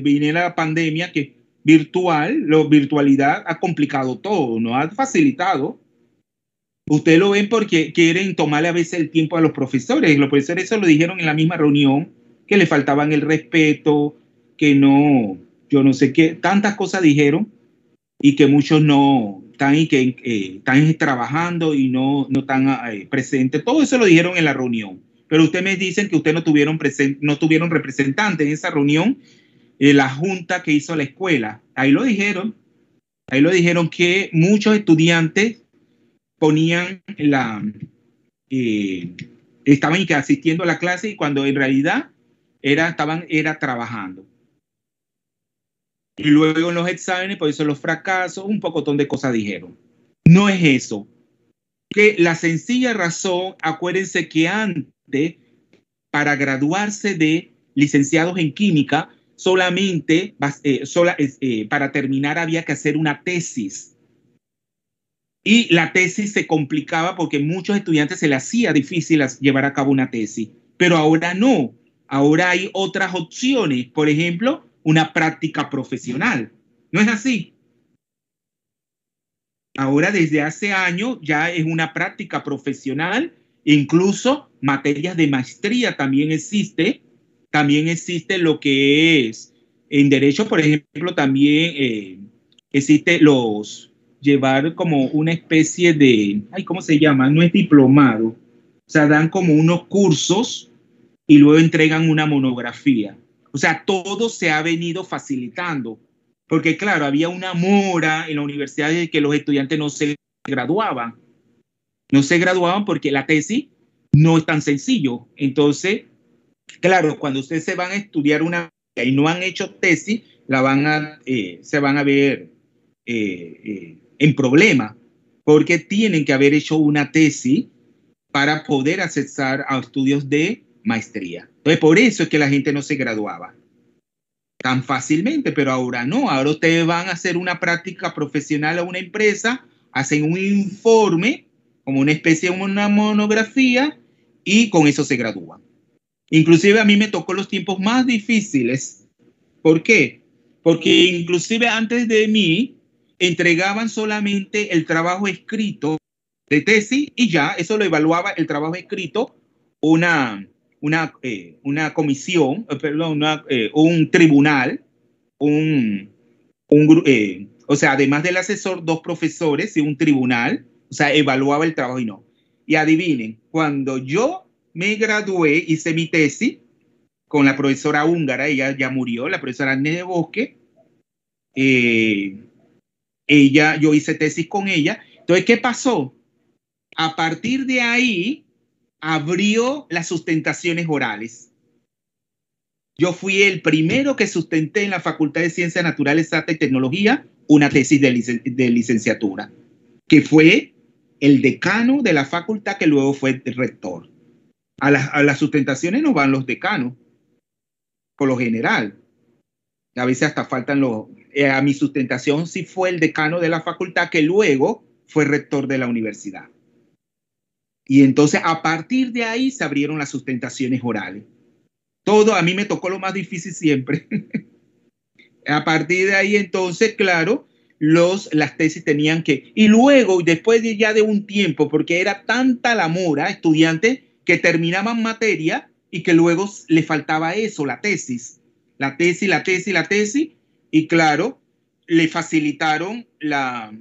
viniera la pandemia, que virtualidad ha complicado todo, no ha facilitado. Ustedes lo ven porque quieren tomarle a veces el tiempo a los profesores. Los profesores eso lo dijeron en la misma reunión, que le faltaban el respeto, que no, yo no sé qué, tantas cosas dijeron y que muchos no están y que están trabajando y no están presentes. Todo eso lo dijeron en la reunión. Pero ustedes me dicen que ustedes no tuvieron representantes en esa reunión, la junta que hizo la escuela. Ahí lo dijeron que muchos estudiantes ponían estaban asistiendo a la clase y cuando en realidad estaban trabajando. Y luego en los exámenes, por eso los fracasos, un pocotón de cosas dijeron. No es eso. Que la sencilla razón, acuérdense que antes, para graduarse de licenciados en química, solamente para terminar había que hacer una tesis. Y la tesis se complicaba porque muchos estudiantes se les hacía difícil llevar a cabo una tesis. Pero ahora no. Ahora hay otras opciones. Por ejemplo, una práctica profesional. ¿No es así? Ahora, desde hace años, ya es una práctica profesional. Incluso materias de maestría también existe. También existe lo que es en Derecho, por ejemplo, también existe llevar como una especie de, ¿cómo se llama? No es diplomado. O sea, dan como unos cursos y luego entregan una monografía. O sea, todo se ha venido facilitando. Porque, claro, había una mora en la universidad de que los estudiantes no se graduaban. No se graduaban porque la tesis no es tan sencillo. Entonces, claro, cuando ustedes se van a estudiar una y no han hecho tesis, se van a ver en problema. porque tienen que haber hecho una tesis para poder accesar a estudios de maestría. Entonces, por eso es que la gente no se graduaba tan fácilmente, pero ahora no. Ahora ustedes van a hacer una práctica profesional a una empresa, hacen un informe, como una especie de una monografía, y con eso se gradúan. Inclusive a mí me tocó los tiempos más difíciles. ¿Por qué? Porque inclusive antes de mí entregaban solamente el trabajo escrito de tesis y ya, eso lo evaluaba el trabajo escrito una comisión, perdón, un tribunal, o sea, además del asesor, 2 profesores y un tribunal, o sea, evaluaba el trabajo y no. Y adivinen, cuando yo me gradué, hice mi tesis con la profesora húngara, ella ya murió, la profesora Agnès de Bosque, yo hice tesis con ella. Entonces, ¿qué pasó? A partir de ahí, abrió las sustentaciones orales. Yo fui el primero que sustenté en la Facultad de Ciencias Naturales, Arte y Tecnología una tesis de licenciatura, que fue el decano de la facultad, que luego fue el rector. A las sustentaciones no van los decanos, por lo general. A veces hasta faltan a mi sustentación sí fue el decano de la facultad, que luego fue rector de la universidad. Y entonces a partir de ahí se abrieron las sustentaciones orales. Todo a mí me tocó lo más difícil siempre. A partir de ahí entonces, claro, las tesis tenían que... Y luego, después ya de un tiempo, porque era tanta la mora, estudiantes que terminaban materia y que luego le faltaba eso, la tesis. La tesis. Y claro, le facilitaron la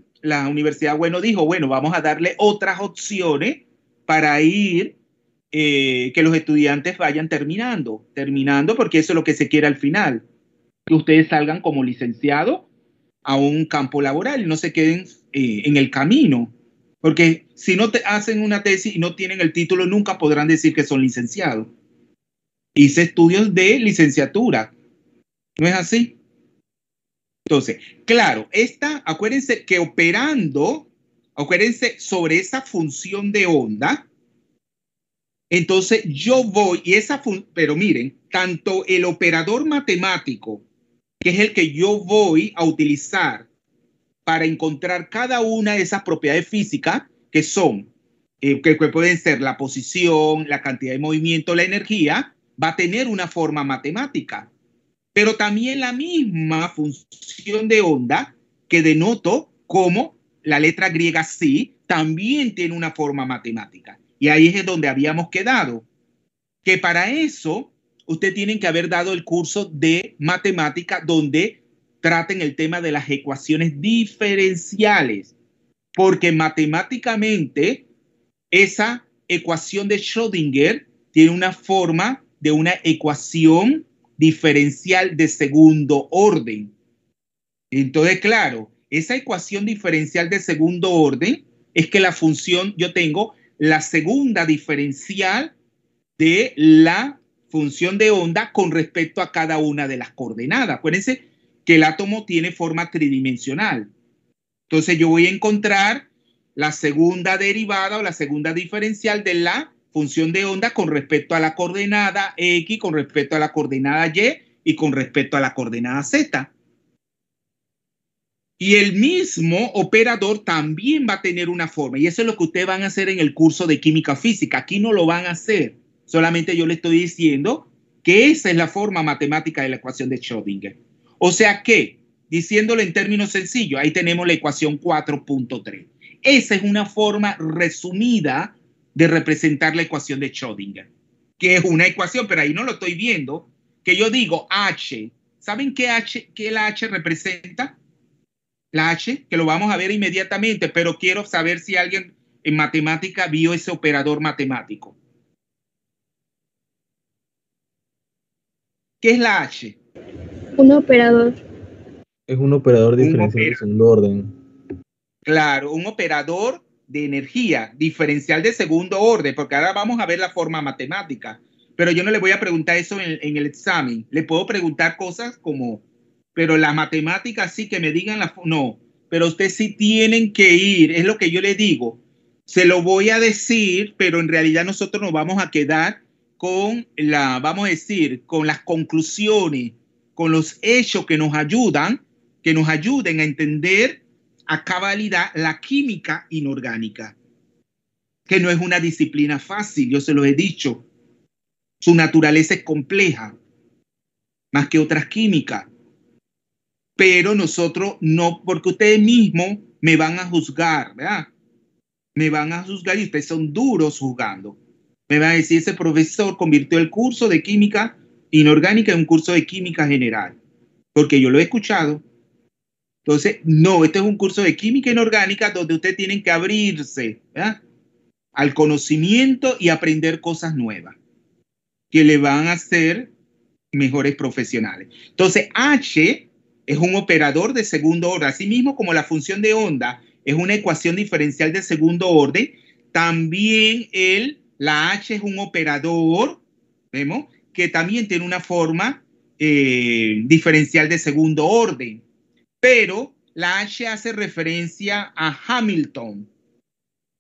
universidad. Bueno, dijo, bueno, vamos a darle otras opciones para ir, que los estudiantes vayan terminando, porque eso es lo que se quiere al final, que ustedes salgan como licenciados a un campo laboral y no se queden en el camino, porque si no hacen una tesis y no tienen el título, nunca podrán decir que son licenciados. Hice estudios de licenciatura, ¿no es así? Entonces, claro, acuérdense que acuérdense sobre esa función de onda. Entonces yo voy, pero miren, tanto el operador matemático, que es el que yo voy a utilizar para encontrar cada una de esas propiedades físicas, que son, que pueden ser la posición, la cantidad de movimiento, la energía, va a tener una forma matemática. Pero también la misma función de onda, que denoto como la letra griega psi, también tiene una forma matemática. Y ahí es donde habíamos quedado, que para eso ustedes tienen que haber dado el curso de matemática donde traten el tema de las ecuaciones diferenciales, porque matemáticamente esa ecuación de Schrödinger tiene una forma de una ecuación diferencial de segundo orden. Entonces, claro, esa ecuación diferencial de segundo orden es que la función, yo tengo la segunda diferencial de la función de onda con respecto a cada una de las coordenadas. Acuérdense que el átomo tiene forma tridimensional. Entonces yo voy a encontrar la segunda derivada o la segunda diferencial de la función de onda con respecto a la coordenada X, con respecto a la coordenada Y y con respecto a la coordenada Z. Y el mismo operador también va a tener una forma. Y eso es lo que ustedes van a hacer en el curso de química física. Aquí no lo van a hacer. Solamente yo le estoy diciendo que esa es la forma matemática de la ecuación de Schrödinger. O sea que, diciéndolo en términos sencillos, ahí tenemos la ecuación 4.3. Esa es una forma resumida de representar la ecuación de Schrödinger, que es una ecuación, pero ahí no lo estoy viendo, que yo digo H. ¿Saben qué la H representa? La H, que lo vamos a ver inmediatamente, pero quiero saber si alguien en matemática vio ese operador matemático. ¿Qué es la H? Un operador. Es un operador diferencial de segundo orden. Claro, un operador de energía diferencial de segundo orden, porque ahora vamos a ver la forma matemática. Pero yo no le voy a preguntar eso en el examen. Le puedo preguntar cosas como, pero la matemática sí que me digan no. pero ustedes sí tienen que ir, es lo que yo les digo. Se lo voy a decir, pero en realidad nosotros nos vamos a quedar con vamos a decir, con las conclusiones, con los hechos que nos ayuden a entender a cabalidad la química inorgánica, que no es una disciplina fácil, yo se lo he dicho. Su naturaleza es compleja, más que otras químicas. Pero nosotros no, porque ustedes mismos me van a juzgar, ¿verdad? Me van a juzgar y ustedes son duros juzgando. Me van a decir, ese profesor convirtió el curso de química inorgánica en un curso de química general, porque yo lo he escuchado. Entonces, no, este es un curso de química inorgánica donde ustedes tienen que abrirse, ¿verdad?, al conocimiento y aprender cosas nuevas que le van a hacer mejores profesionales. Entonces, H es un operador de segundo orden, así mismo como la función de onda es una ecuación diferencial de segundo orden, también la H es un operador, ¿vemos?, que también tiene una forma diferencial de segundo orden, pero la H hace referencia a Hamilton,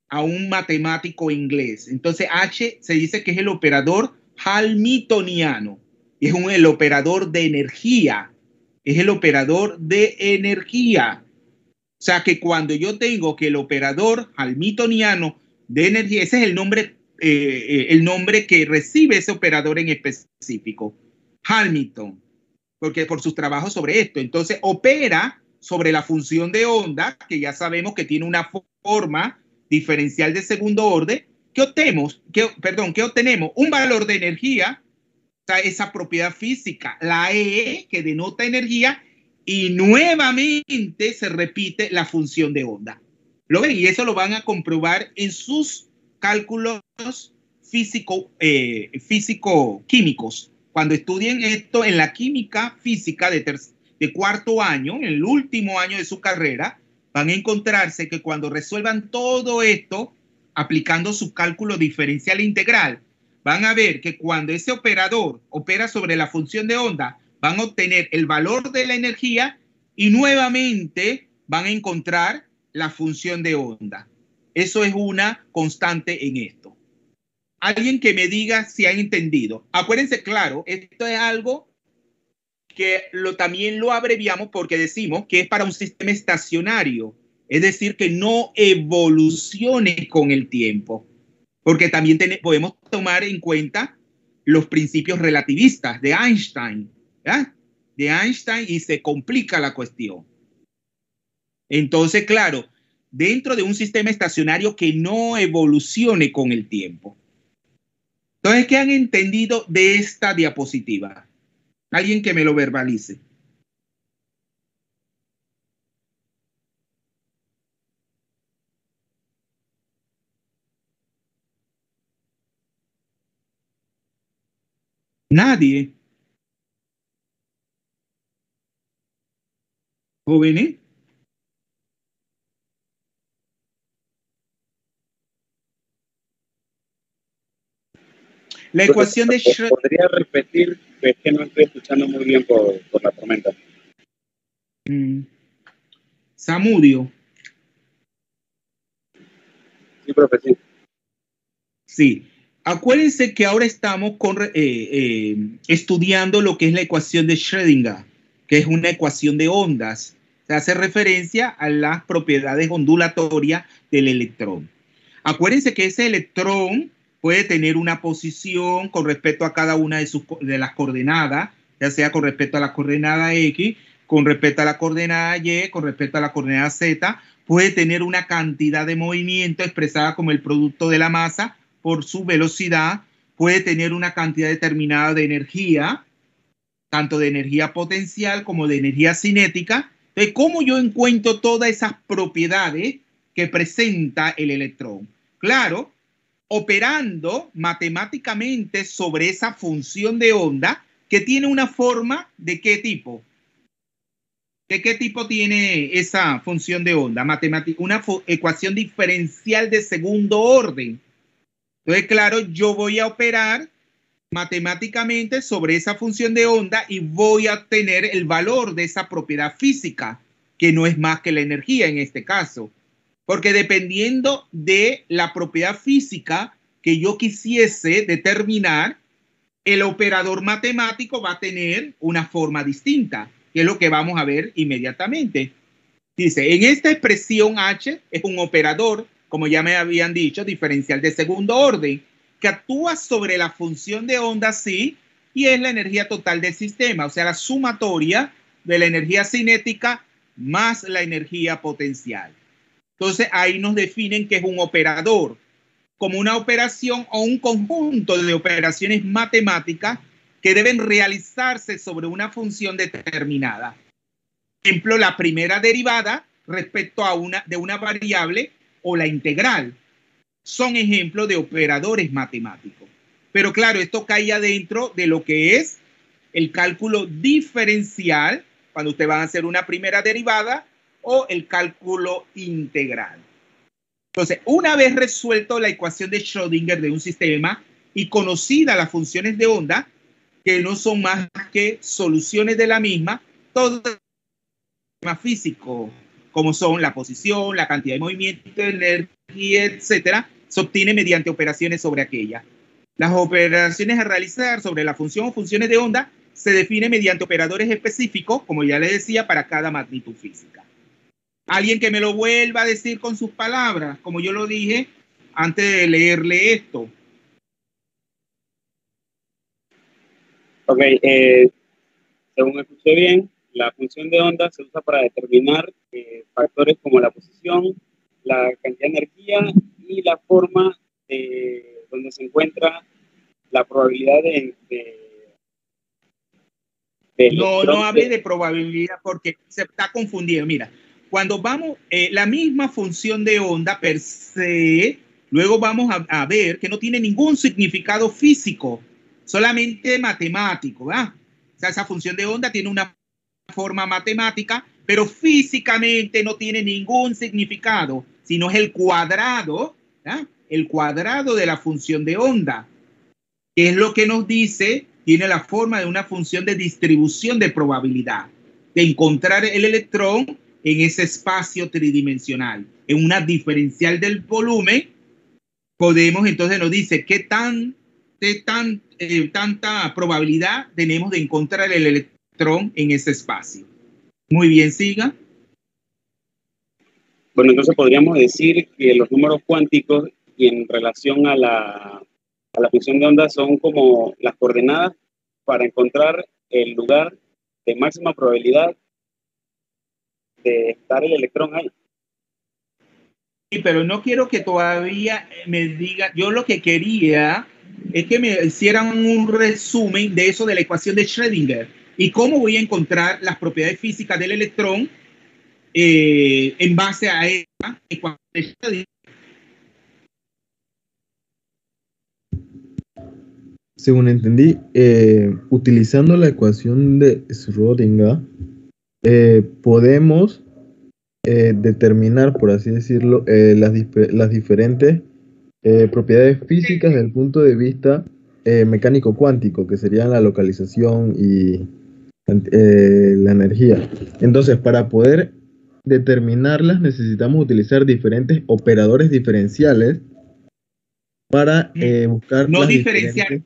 a un matemático inglés. Entonces H se dice que es el operador hamiltoniano, y es el operador de energía, es el operador de energía. O sea que cuando yo tengo que el operador hamiltoniano de energía, ese es el nombre que recibe ese operador en específico, Hamilton, porque por sus trabajos sobre esto. Entonces opera sobre la función de onda, que ya sabemos que tiene una forma diferencial de segundo orden, que obtenemos un valor de energía, o sea, esa propiedad física, la E, que denota energía, y nuevamente se repite la función de onda. ¿Lo ven? Y eso lo van a comprobar en sus cálculos físico-químicos. Cuando estudien esto en la química física de cuarto año, en el último año de su carrera, van a encontrarse que cuando resuelvan todo esto, aplicando su cálculo diferencial integral, van a ver que cuando ese operador opera sobre la función de onda, van a obtener el valor de la energía y nuevamente van a encontrar la función de onda. Eso es una constante en esto. Alguien que me diga si han entendido. Acuérdense, claro, esto es algo que también lo abreviamos porque decimos que es para un sistema estacionario, es decir, que no evolucione con el tiempo, porque también podemos tomar en cuenta los principios relativistas de Einstein, ¿verdad?, de Einstein, y se complica la cuestión. Entonces, claro, dentro de un sistema estacionario que no evolucione con el tiempo. Entonces, ¿qué han entendido de esta diapositiva? Alguien que me lo verbalice. Nadie. ¿Jóvenes? La ecuación de Schrödinger. ¿Podría repetir? Es que no estoy escuchando muy bien por la tormenta. Samudio. Sí, profe, sí. Sí. Acuérdense que ahora estamos estudiando lo que es la ecuación de Schrödinger, que es una ecuación de ondas. Se hace referencia a las propiedades ondulatorias del electrón. Acuérdense que ese electrón puede tener una posición con respecto a cada una de las coordenadas, ya sea con respecto a la coordenada X, con respecto a la coordenada Y, con respecto a la coordenada Z. Puede tener una cantidad de movimiento expresada como el producto de la masa por su velocidad, puede tener una cantidad determinada de energía, tanto de energía potencial como de energía cinética. Entonces, ¿cómo yo encuentro todas esas propiedades que presenta el electrón? Claro, operando matemáticamente sobre esa función de onda que tiene una forma ¿de qué tipo? ¿De qué tipo tiene esa función de onda? Una ecuación diferencial de segundo orden. Entonces, claro, yo voy a operar matemáticamente sobre esa función de onda y voy a obtener el valor de esa propiedad física. que no es más que la energía en este caso. Porque dependiendo de la propiedad física que yo quisiese determinar, el operador matemático va a tener una forma distinta, que es lo que vamos a ver inmediatamente. Dice, en esta expresión H es un operador, como ya me habían dicho, diferencial de segundo orden, que actúa sobre la función de onda psi y es la energía total del sistema, o sea, la sumatoria de la energía cinética más la energía potencial. Entonces, ahí nos definen que es un operador, como una operación o un conjunto de operaciones matemáticas que deben realizarse sobre una función determinada. Por ejemplo, la primera derivada respecto a de una variable o la integral. Son ejemplos de operadores matemáticos. Pero claro, esto cae adentro de lo que es el cálculo diferencial, cuando usted va a hacer una primera derivada, o el cálculo integral. Entonces, una vez resuelto la ecuación de Schrödinger de un sistema y conocida las funciones de onda, que no son más que soluciones de la misma, todo el sistema físico, como son la posición, la cantidad de movimiento, energía, etcétera, se obtiene mediante operaciones sobre aquella. Las operaciones a realizar sobre la función o funciones de onda se definen mediante operadores específicos, como ya les decía, para cada magnitud física. Alguien que me lo vuelva a decir con sus palabras, como yo lo dije antes de leerle esto. Ok, según escuché bien, la función de onda se usa para determinar factores como la posición, la cantidad de energía y la forma donde se encuentra la probabilidad no hable de probabilidad porque se está confundido. Mira, cuando vamos, la misma función de onda per se, luego vamos a ver que no tiene ningún significado físico, solamente matemático, ¿verdad? O sea, esa función de onda tiene una forma matemática, pero físicamente no tiene ningún significado, sino es el cuadrado, ¿verdad? El cuadrado de la función de onda, que es lo que nos dice, tiene la forma de una función de distribución de probabilidad, de encontrar el electrón en ese espacio tridimensional, en una diferencial del volumen. Podemos, entonces nos dice qué tanta probabilidad tenemos de encontrar el electrón en ese espacio. Muy bien, siga. Bueno, entonces podríamos decir que los números cuánticos y en relación a la función de onda son como las coordenadas para encontrar el lugar de máxima probabilidad de estar el electrón ahí. Sí, pero no quiero que todavía me diga, yo lo que quería es que me hicieran un resumen de eso de la ecuación de Schrödinger y cómo voy a encontrar las propiedades físicas del electrón en base a esa ecuación de Schrödinger. Según entendí, utilizando la ecuación de Schrödinger, podemos determinar, por así decirlo, las diferentes propiedades físicas desde el punto de vista mecánico cuántico, que serían la localización y la energía. Entonces, para poder determinarlas, necesitamos utilizar diferentes operadores diferenciales para buscar no diferenciales.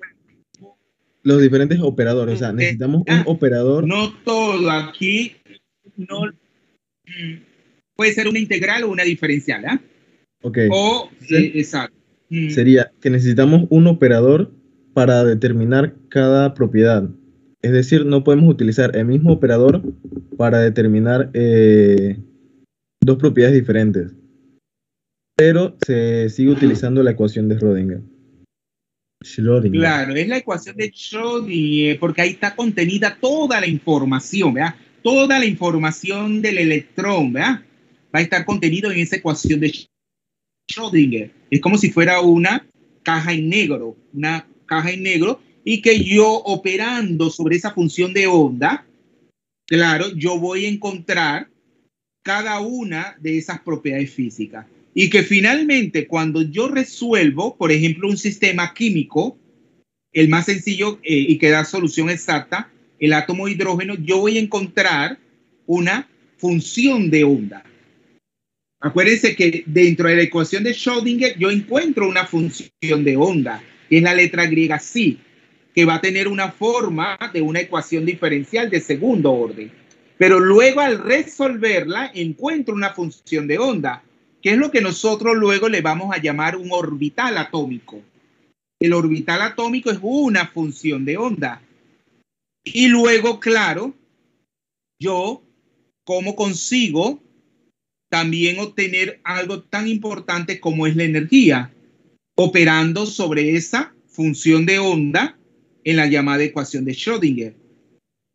Los diferentes operadores, o sea, necesitamos un operador. No todo aquí, no puede ser una integral o una diferencial, ¿ah? Ok. O, sí, exacto. Sería que necesitamos un operador para determinar cada propiedad. Es decir, no podemos utilizar el mismo operador para determinar dos propiedades diferentes. Pero se sigue utilizando la ecuación de Schrödinger. Claro, es la ecuación de Schrödinger, porque ahí está contenida toda la información, ¿verdad? Toda la información del electrón, ¿verdad? Va a estar contenido en esa ecuación de Schrödinger. Es como si fuera una caja en negro, y que yo operando sobre esa función de onda, claro, yo voy a encontrar cada una de esas propiedades físicas. Y que finalmente cuando yo resuelvo, por ejemplo, un sistema químico, el más sencillo y que da solución exacta, el átomo de hidrógeno, yo voy a encontrar una función de onda. Acuérdense que dentro de la ecuación de Schrödinger yo encuentro una función de onda, que es la letra griega psi, que va a tener una forma de una ecuación diferencial de segundo orden. Pero luego al resolverla encuentro una función de onda, que es lo que nosotros luego le vamos a llamar un orbital atómico. El orbital atómico es una función de onda. Y luego, claro, yo, ¿cómo consigo también obtener algo tan importante como es la energía? Operando sobre esa función de onda en la llamada ecuación de Schrödinger.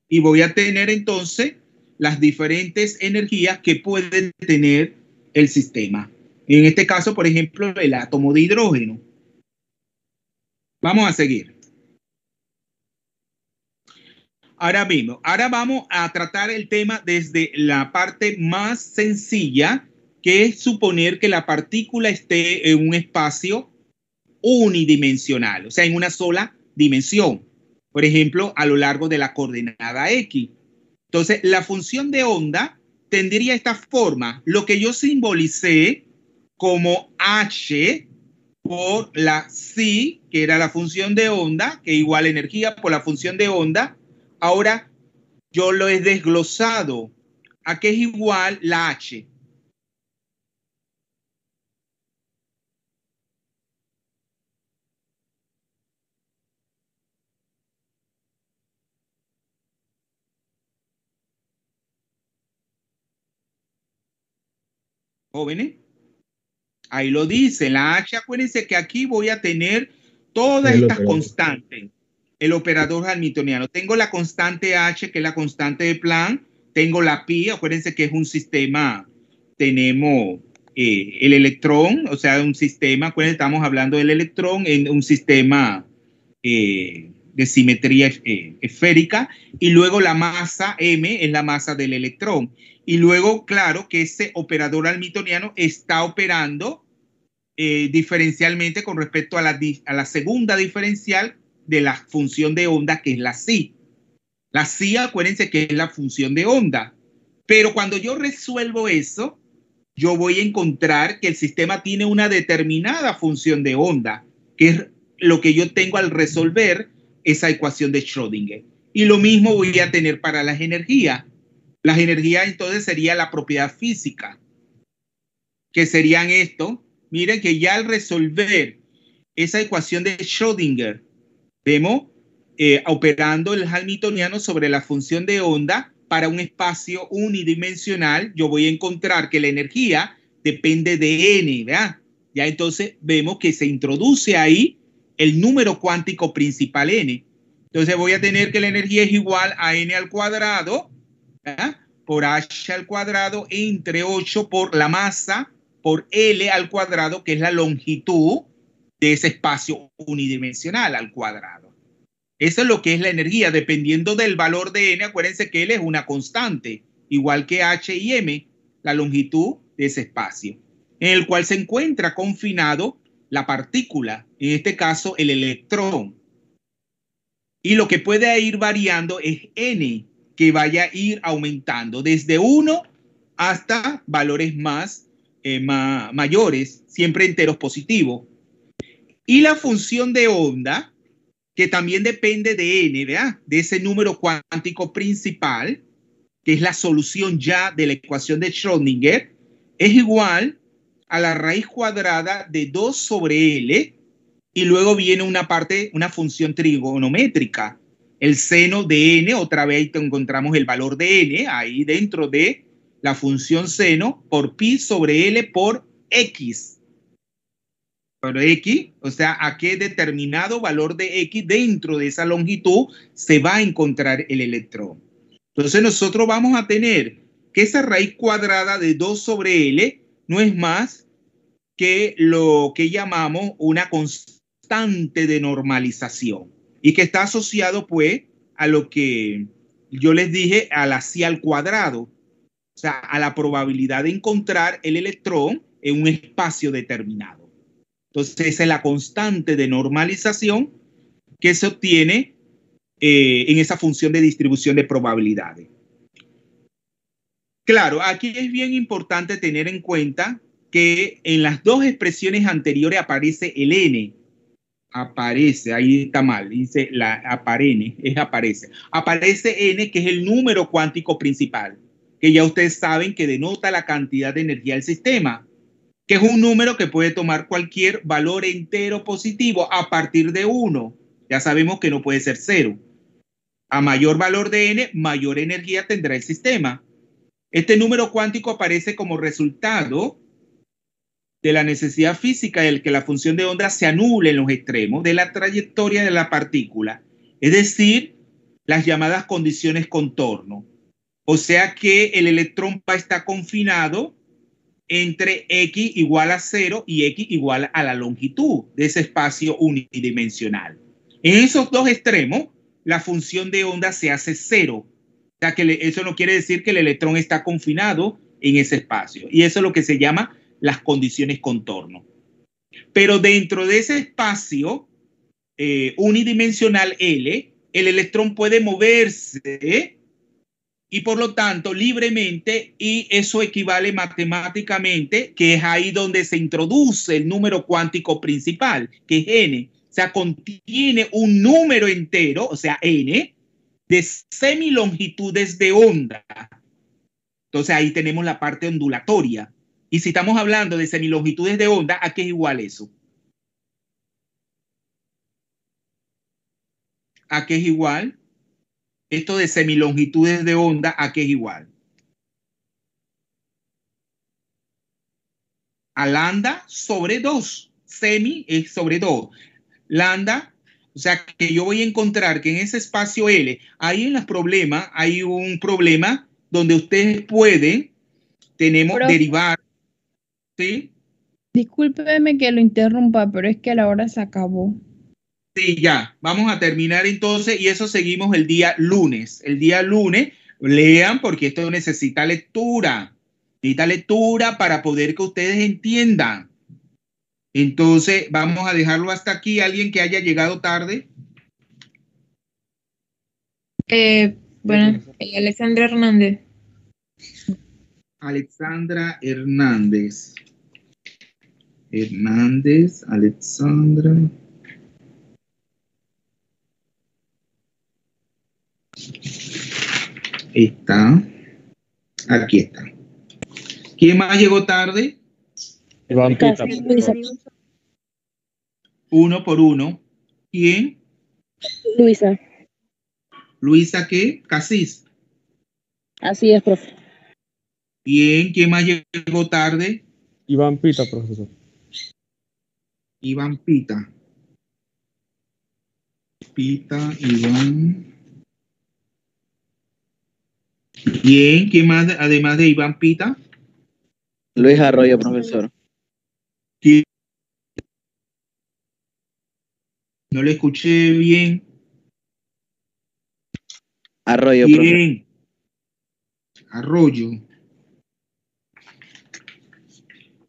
Y voy a tener entonces las diferentes energías que puede tener el sistema. En este caso, por ejemplo, el átomo de hidrógeno. Vamos a seguir. Ahora mismo, ahora vamos a tratar el tema desde la parte más sencilla, que es suponer que la partícula esté en un espacio unidimensional, o sea, en una sola dimensión. Por ejemplo, a lo largo de la coordenada X. Entonces, la función de onda tendría esta forma, lo que yo simbolicé como H por la psi, que era la función de onda, que igual energía por la función de onda. Ahora yo lo he desglosado a que es igual la H. Jóvenes, ahí lo dice, la H, acuérdense que aquí voy a tener todas estas constantes. El operador hamiltoniano. Tengo la constante H, que es la constante de Planck. Tengo la pi, acuérdense que es un sistema. Tenemos el electrón, o sea, un sistema, acuérdense, estamos hablando del electrón en un sistema de simetría esférica. Y luego la masa M es la masa del electrón. Y luego, claro, que ese operador hamiltoniano está operando diferencialmente con respecto a la segunda diferencial de la función de onda, que es la psi. La psi, acuérdense que es la función de onda. Pero cuando yo resuelvo eso, yo voy a encontrar que el sistema tiene una determinada función de onda, que es lo que yo tengo al resolver esa ecuación de Schrödinger. Y lo mismo voy a tener para las energías. Las energías entonces sería la propiedad física, que serían esto. Miren que ya al resolver esa ecuación de Schrödinger, vemos operando el hamiltoniano sobre la función de onda para un espacio unidimensional, yo voy a encontrar que la energía depende de n, ¿verdad? Ya entonces vemos que se introduce ahí el número cuántico principal n. Entonces voy a tener que la energía es igual a n al cuadrado, ¿verdad? Por h al cuadrado entre 8 por la masa por L al cuadrado, que es la longitud de ese espacio unidimensional al cuadrado. Eso es lo que es la energía, dependiendo del valor de N. Acuérdense que L es una constante, igual que H y M, la longitud de ese espacio, en el cual se encuentra confinado la partícula, en este caso el electrón. Y lo que puede ir variando es N, que vaya a ir aumentando desde 1 hasta valores mayores, siempre enteros positivos. Y la función de onda, que también depende de n, ¿verdad? De ese número cuántico principal, que es la solución ya de la ecuación de Schrödinger, es igual a la raíz cuadrada de 2 sobre L, y luego viene una parte, una función trigonométrica, el seno de n, otra vez encontramos el valor de n, ahí dentro de la función seno, por pi sobre L por x. Por x, o sea, a qué determinado valor de x dentro de esa longitud se va a encontrar el electrón. Entonces nosotros vamos a tener que esa raíz cuadrada de 2 sobre L no es más que lo que llamamos una constante de normalización y que está asociado pues a lo que yo les dije, a la psi al cuadrado, o sea, a la probabilidad de encontrar el electrón en un espacio determinado. Entonces, esa es la constante de normalización que se obtiene en esa función de distribución de probabilidades. Claro, aquí es bien importante tener en cuenta que en las dos expresiones anteriores aparece el n. Aparece, ahí está mal, dice la aparene, es aparece. Aparece n, que es el número cuántico principal, que ya ustedes saben que denota la cantidad de energía del sistema, que es un número que puede tomar cualquier valor entero positivo a partir de 1. Ya sabemos que no puede ser 0. A mayor valor de n, mayor energía tendrá el sistema. Este número cuántico aparece como resultado de la necesidad física de que la función de onda se anule en los extremos de la trayectoria de la partícula, es decir, las llamadas condiciones contorno. O sea que el electrón va a estar confinado entre x igual a 0 y x igual a la longitud de ese espacio unidimensional. En esos dos extremos, la función de onda se hace 0. O sea que eso no quiere decir que el electrón está confinado en ese espacio. Y eso es lo que se llama las condiciones contorno. Pero dentro de ese espacio unidimensional L, el electrón puede moverse y por lo tanto libremente, y eso equivale matemáticamente, que es ahí donde se introduce el número cuántico principal, que es n. O sea, contiene un número entero, o sea, n, de semilongitudes de onda. Entonces ahí tenemos la parte ondulatoria. Y si estamos hablando de semilongitudes de onda, ¿a qué es igual eso? ¿A qué es igual? Esto de semilongitudes de onda, ¿a qué es igual? A lambda sobre 2. Semi es sobre 2. Lambda, o sea que yo voy a encontrar que en ese espacio L, ahí en los problemas, hay un problema donde ustedes pueden, tenemos derivar. ¿Sí? Discúlpeme que lo interrumpa, pero es que la hora se acabó. Sí, ya. Vamos a terminar entonces y eso seguimos el día lunes. El día lunes, lean porque esto necesita lectura. Necesita lectura para poder que ustedes entiendan. Entonces, vamos a dejarlo hasta aquí. ¿Alguien que haya llegado tarde? Bueno, Alexandra Hernández. Alexandra Hernández. Alexandra. Está. Aquí está. ¿Quién más llegó tarde? Iván Pita. Uno por uno. ¿Quién? Luisa. ¿Luisa qué? Casís. Así es, profe. Bien. ¿Quién más llegó tarde? Iván Pita, profesor. Iván Pita. Pita, Iván. Bien. ¿Quién más además de Iván Pita? Luis Arroyo, profesor. ¿Quién? No le escuché bien. Arroyo, bien. Arroyo.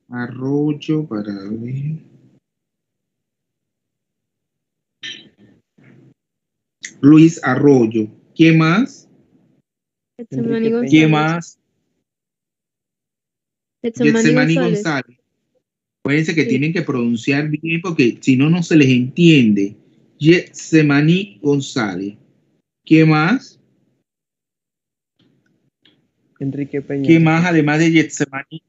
Arroyo para ver. Luis Arroyo. ¿Quién más? ¿Quién más? Getsemani González. Acuérdense que tienen que pronunciar bien porque si no, no se les entiende. Getsemani González. ¿Quién más? Enrique Peña. ¿Quién más además de Getsemani?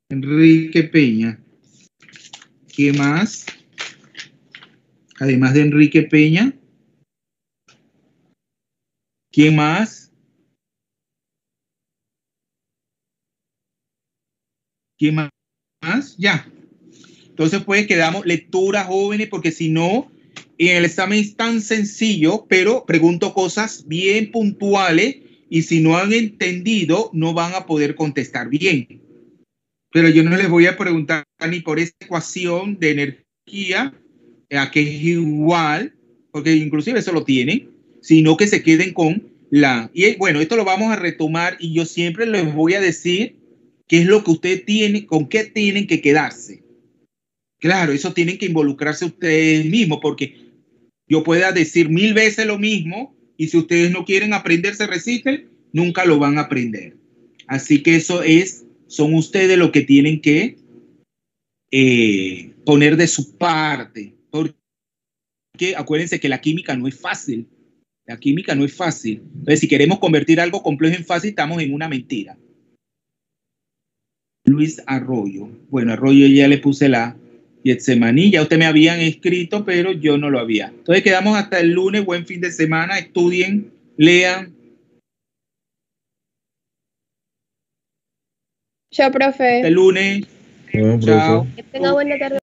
Enrique Peña. ¿Quién más? Además de Enrique Peña. ¿Quién más? ¿Quién más? Ya. Entonces, pues quedamos lectura, jóvenes, porque si no, en el examen es tan sencillo, pero pregunto cosas bien puntuales y si no han entendido, no van a poder contestar bien. Pero yo no les voy a preguntar ni por esta ecuación de energía, a que es igual, porque inclusive eso lo tienen, sino que se queden con la... Y bueno, esto lo vamos a retomar y yo siempre les voy a decir qué es lo que ustedes tienen, con qué tienen que quedarse. Claro, eso tienen que involucrarse ustedes mismos, porque yo pueda decir 1000 veces lo mismo y si ustedes no quieren aprender, se resisten, nunca lo van a aprender. Así que son ustedes los que tienen que poner de su parte, porque acuérdense que la química no es fácil. La química no es fácil. Entonces, si queremos convertir algo complejo en fácil, estamos en una mentira. Luis Arroyo. Bueno, Arroyo ya le puse la Getsemaní. Ya ustedes me habían escrito, pero yo no lo había. Entonces, quedamos hasta el lunes. Buen fin de semana. Estudien, lean. Chao, profe. Hasta el lunes. Bueno, Chao. profesor. Que tenga buena tarde.